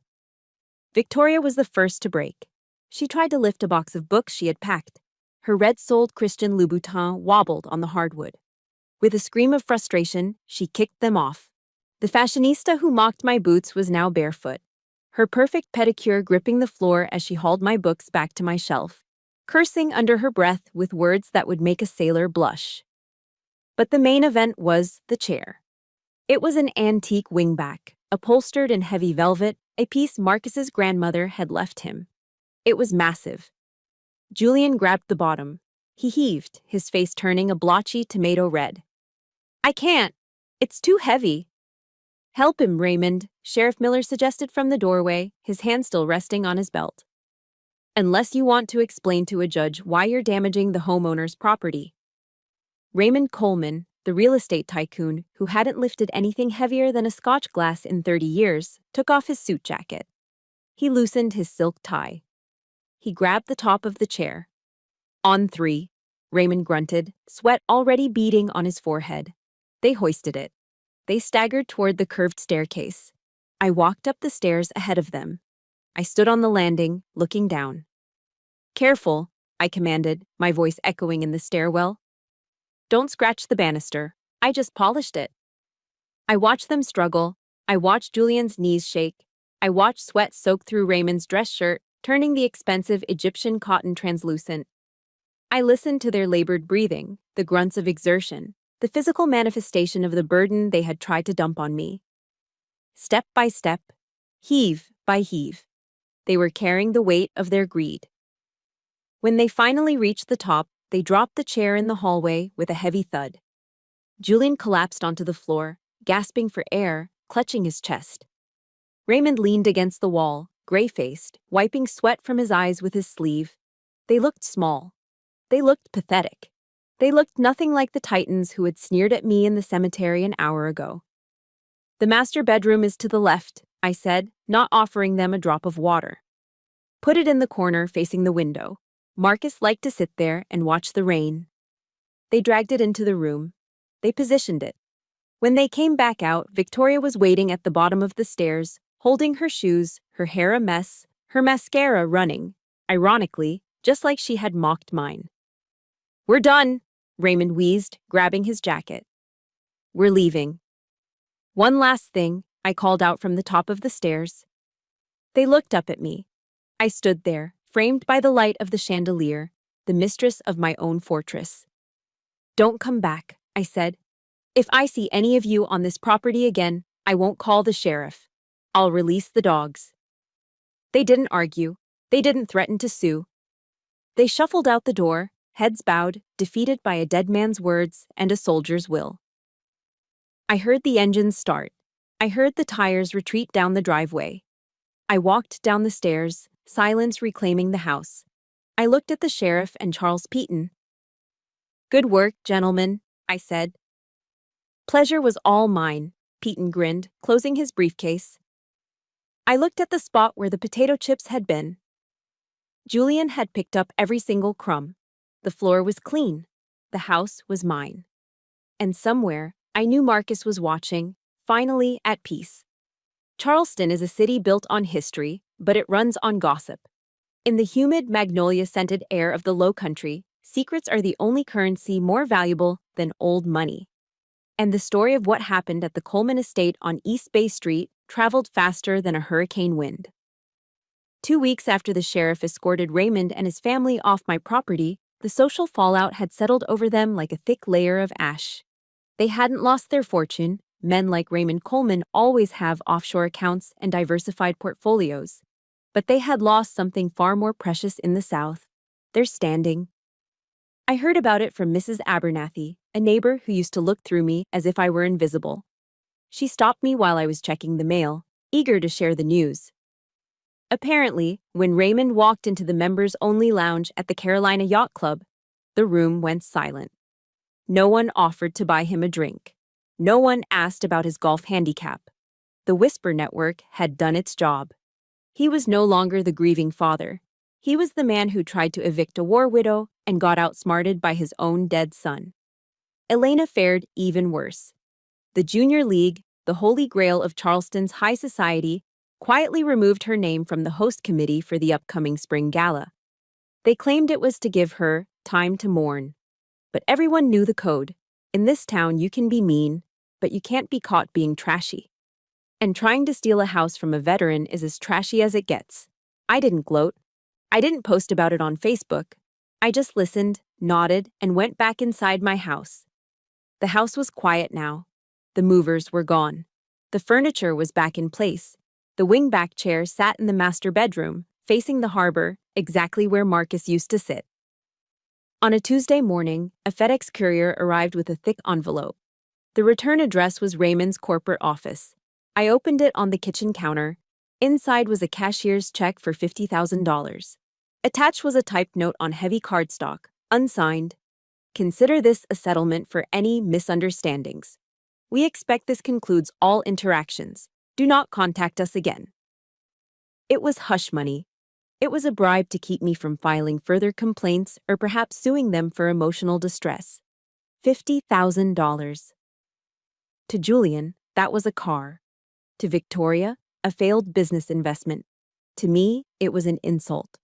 Victoria was the first to break. She tried to lift a box of books she had packed. Her red-soled Christian Louboutin wobbled on the hardwood. With a scream of frustration, she kicked them off. The fashionista who mocked my boots was now barefoot, her perfect pedicure gripping the floor as she hauled my books back to my shelf, cursing under her breath with words that would make a sailor blush. But the main event was the chair. It was an antique wingback, upholstered in heavy velvet, a piece Marcus's grandmother had left him. It was massive. Julian grabbed the bottom. He heaved, his face turning a blotchy tomato red. I can't. It's too heavy. Help him, Raymond, Sheriff Miller suggested from the doorway, his hand still resting on his belt. Unless you want to explain to a judge why you're damaging the homeowner's property. Raymond Coleman, the real estate tycoon who hadn't lifted anything heavier than a Scotch glass in 30 years, took off his suit jacket. He loosened his silk tie. He grabbed the top of the chair. On 3, Raymond grunted, sweat already beading on his forehead. They hoisted it. They staggered toward the curved staircase. I walked up the stairs ahead of them. I stood on the landing, looking down. Careful, I commanded, my voice echoing in the stairwell. Don't scratch the banister. I just polished it. I watched them struggle. I watched Julian's knees shake. I watched sweat soak through Raymond's dress shirt, turning the expensive Egyptian cotton translucent. I listened to their labored breathing, the grunts of exertion, the physical manifestation of the burden they had tried to dump on me. Step by step, heave by heave, they were carrying the weight of their greed. When they finally reached the top, they dropped the chair in the hallway with a heavy thud. Julian collapsed onto the floor, gasping for air, clutching his chest. Raymond leaned against the wall, gray-faced, wiping sweat from his eyes with his sleeve. They looked small. They looked pathetic. They looked nothing like the titans who had sneered at me in the cemetery an hour ago. The master bedroom is to the left, I said, not offering them a drop of water. Put it in the corner facing the window. Marcus liked to sit there and watch the rain. They dragged it into the room. They positioned it. When they came back out, Victoria was waiting at the bottom of the stairs, holding her shoes, her hair a mess, her mascara running, ironically, just like she had mocked mine. We're done, Raymond wheezed, grabbing his jacket. We're leaving. One last thing, I called out from the top of the stairs. They looked up at me. I stood there, framed by the light of the chandelier, the mistress of my own fortress. Don't come back, I said. If I see any of you on this property again, I won't call the sheriff. I'll release the dogs. They didn't argue. They didn't threaten to sue. They shuffled out the door, heads bowed, defeated by a dead man's words and a soldier's will. I heard the engines start. I heard the tires retreat down the driveway. I walked down the stairs, silence reclaiming the house. I looked at the sheriff and Charles Peaton. "Good work, gentlemen," I said. "Pleasure was all mine," Peaton grinned, closing his briefcase. I looked at the spot where the potato chips had been. Julian had picked up every single crumb. The floor was clean. The house was mine. And somewhere, I knew Marcus was watching, finally at peace. Charleston is a city built on history, but it runs on gossip. In the humid, magnolia-scented air of the Low Country, secrets are the only currency more valuable than old money. And the story of what happened at the Coleman estate on East Bay Street traveled faster than a hurricane wind. 2 weeks after the sheriff escorted Raymond and his family off my property, the social fallout had settled over them like a thick layer of ash. They hadn't lost their fortune. Men like Raymond Coleman always have offshore accounts and diversified portfolios. But they had lost something far more precious in the South: their standing. I heard about it from Mrs. Abernathy, a neighbor who used to look through me as if I were invisible. She stopped me while I was checking the mail, eager to share the news. Apparently, when Raymond walked into the members-only lounge at the Carolina Yacht Club, the room went silent. No one offered to buy him a drink. No one asked about his golf handicap. The Whisper Network had done its job. He was no longer the grieving father. He was the man who tried to evict a war widow and got outsmarted by his own dead son. Elena fared even worse. The Junior League, the holy grail of Charleston's high society, quietly removed her name from the host committee for the upcoming spring gala. They claimed it was to give her time to mourn. But everyone knew the code. In this town, you can be mean, but you can't be caught being trashy. And trying to steal a house from a veteran is as trashy as it gets. I didn't gloat. I didn't post about it on Facebook. I just listened, nodded, and went back inside my house. The house was quiet now. The movers were gone. The furniture was back in place. The wingback chair sat in the master bedroom, facing the harbor, exactly where Marcus used to sit. On a Tuesday morning, a FedEx courier arrived with a thick envelope. The return address was Raymond's corporate office. I opened it on the kitchen counter. Inside was a cashier's check for $50,000. Attached was a typed note on heavy cardstock, unsigned. "Consider this a settlement for any misunderstandings. We expect this concludes all interactions. Do not contact us again." It was hush money. It was a bribe to keep me from filing further complaints or perhaps suing them for emotional distress. $50,000. To Julian, that was a car. To Victoria, a failed business investment. To me, it was an insult.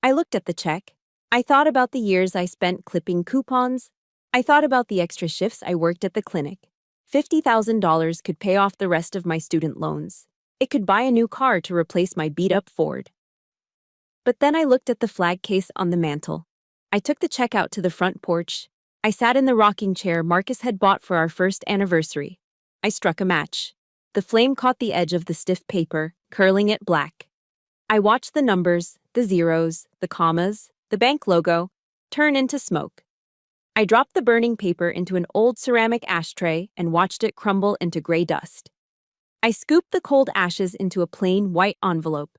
I looked at the check. I thought about the years I spent clipping coupons. I thought about the extra shifts I worked at the clinic. $50,000 could pay off the rest of my student loans. It could buy a new car to replace my beat-up Ford. But then I looked at the flag case on the mantel. I took the check out to the front porch. I sat in the rocking chair Marcus had bought for our first anniversary. I struck a match. The flame caught the edge of the stiff paper, curling it black. I watched the numbers, the zeros, the commas, the bank logo, turn into smoke. I dropped the burning paper into an old ceramic ashtray and watched it crumble into gray dust. I scooped the cold ashes into a plain white envelope.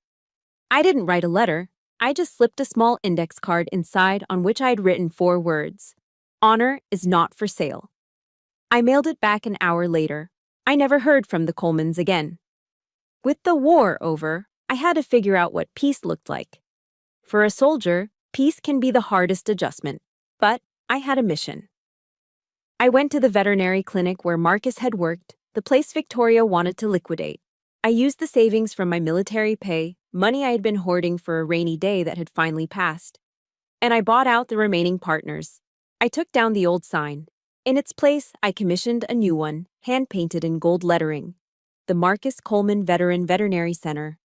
I didn't write a letter. I just slipped a small index card inside on which I had written 4 words. "Honor is not for sale." I mailed it back an hour later. I never heard from the Colemans again. With the war over, I had to figure out what peace looked like. For a soldier, peace can be the hardest adjustment, but I had a mission. I went to the veterinary clinic where Marcus had worked, the place Victoria wanted to liquidate. I used the savings from my military pay, money I had been hoarding for a rainy day that had finally passed. And I bought out the remaining partners. I took down the old sign. In its place, I commissioned a new one, hand-painted in gold lettering. The Marcus Coleman Veteran Veterinary Center.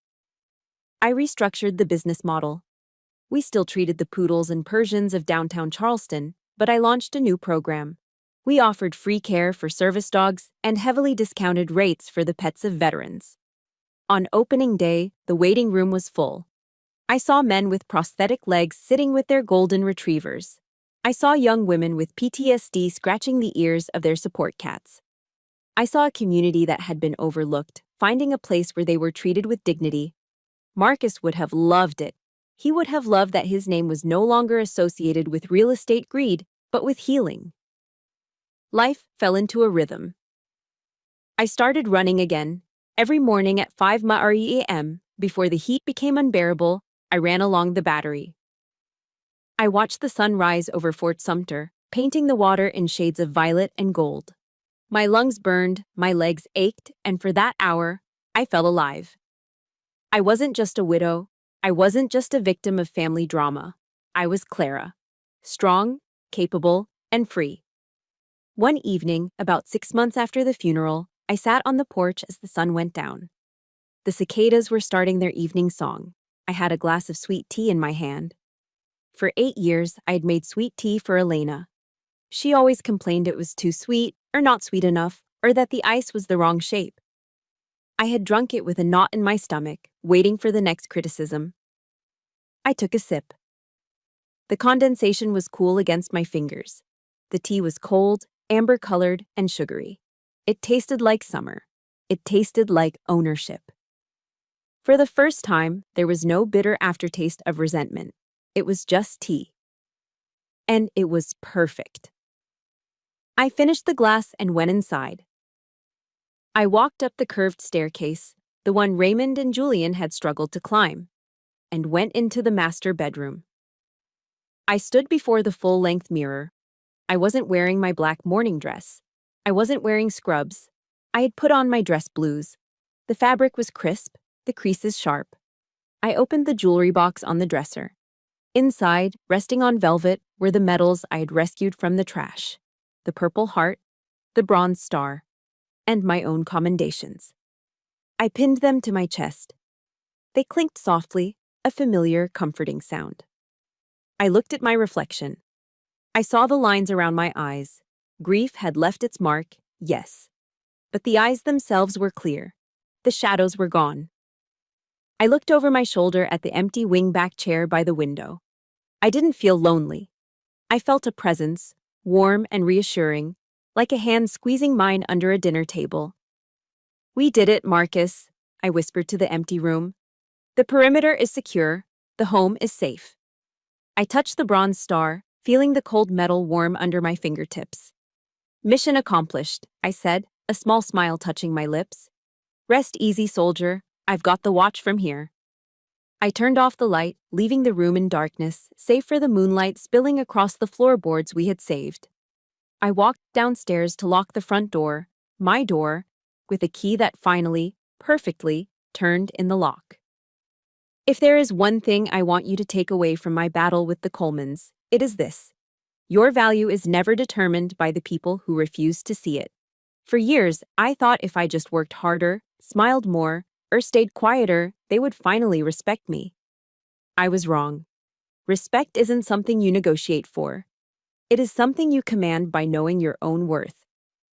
I restructured the business model. We still treated the poodles and Persians of downtown Charleston, but I launched a new program. We offered free care for service dogs and heavily discounted rates for the pets of veterans. On opening day, the waiting room was full. I saw men with prosthetic legs sitting with their golden retrievers. I saw young women with PTSD scratching the ears of their support cats. I saw a community that had been overlooked, finding a place where they were treated with dignity. Marcus would have loved it. He would have loved that his name was no longer associated with real estate greed, but with healing. Life fell into a rhythm. I started running again. Every morning at 5 a.m., before the heat became unbearable, I ran along the Battery. I watched the sun rise over Fort Sumter, painting the water in shades of violet and gold. My lungs burned, my legs ached, and for that hour, I felt alive. I wasn't just a widow. I wasn't just a victim of family drama. I was Clara. Strong, capable, and free. One evening, about 6 months after the funeral, I sat on the porch as the sun went down. The cicadas were starting their evening song. I had a glass of sweet tea in my hand. For 8 years, I had made sweet tea for Elena. She always complained it was too sweet, or not sweet enough, or that the ice was the wrong shape. I had drunk it with a knot in my stomach, waiting for the next criticism. I took a sip. The condensation was cool against my fingers. The tea was cold, amber-colored, and sugary. It tasted like summer. It tasted like ownership. For the first time, there was no bitter aftertaste of resentment. It was just tea. And it was perfect. I finished the glass and went inside. I walked up the curved staircase, the one Raymond and Julian had struggled to climb, and went into the master bedroom. I stood before the full-length mirror. I wasn't wearing my black morning dress. I wasn't wearing scrubs. I had put on my dress blues. The fabric was crisp, the creases sharp. I opened the jewelry box on the dresser. Inside, resting on velvet, were the medals I had rescued from the trash. The Purple Heart, the Bronze Star, and my own commendations. I pinned them to my chest. They clinked softly, a familiar, comforting sound. I looked at my reflection. I saw the lines around my eyes. Grief had left its mark, yes. But the eyes themselves were clear. The shadows were gone. I looked over my shoulder at the empty wing-back chair by the window. I didn't feel lonely. I felt a presence, warm and reassuring, like a hand squeezing mine under a dinner table. "We did it, Marcus," I whispered to the empty room. "The perimeter is secure. The home is safe." I touched the bronze star, feeling the cold metal warm under my fingertips. "Mission accomplished," I said, a small smile touching my lips. "Rest easy, soldier. I've got the watch from here." I turned off the light, leaving the room in darkness, save for the moonlight spilling across the floorboards we had saved. I walked downstairs to lock the front door, my door, with a key that finally, perfectly, turned in the lock. If there is one thing I want you to take away from my battle with the Colemans, it is this. Your value is never determined by the people who refuse to see it. For years, I thought if I just worked harder, smiled more, or stayed quieter, they would finally respect me. I was wrong. Respect isn't something you negotiate for. It is something you command by knowing your own worth.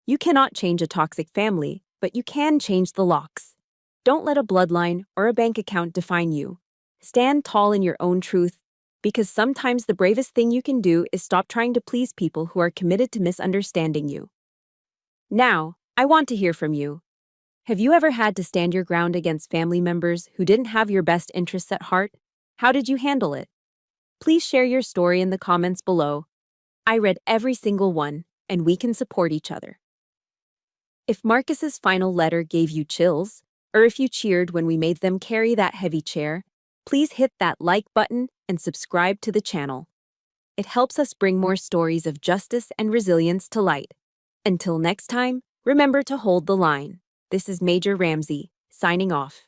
You cannot change a toxic family, but you can change the locks. Don't let a bloodline or a bank account define you. Stand tall in your own truth, because sometimes the bravest thing you can do is stop trying to please people who are committed to misunderstanding you. Now, I want to hear from you. Have you ever had to stand your ground against family members who didn't have your best interests at heart? How did you handle it? Please share your story in the comments below. I read every single one, and we can support each other. If Marcus's final letter gave you chills, or if you cheered when we made them carry that heavy chair, please hit that like button and subscribe to the channel. It helps us bring more stories of justice and resilience to light. Until next time, remember to hold the line. This is Major Ramsey, signing off.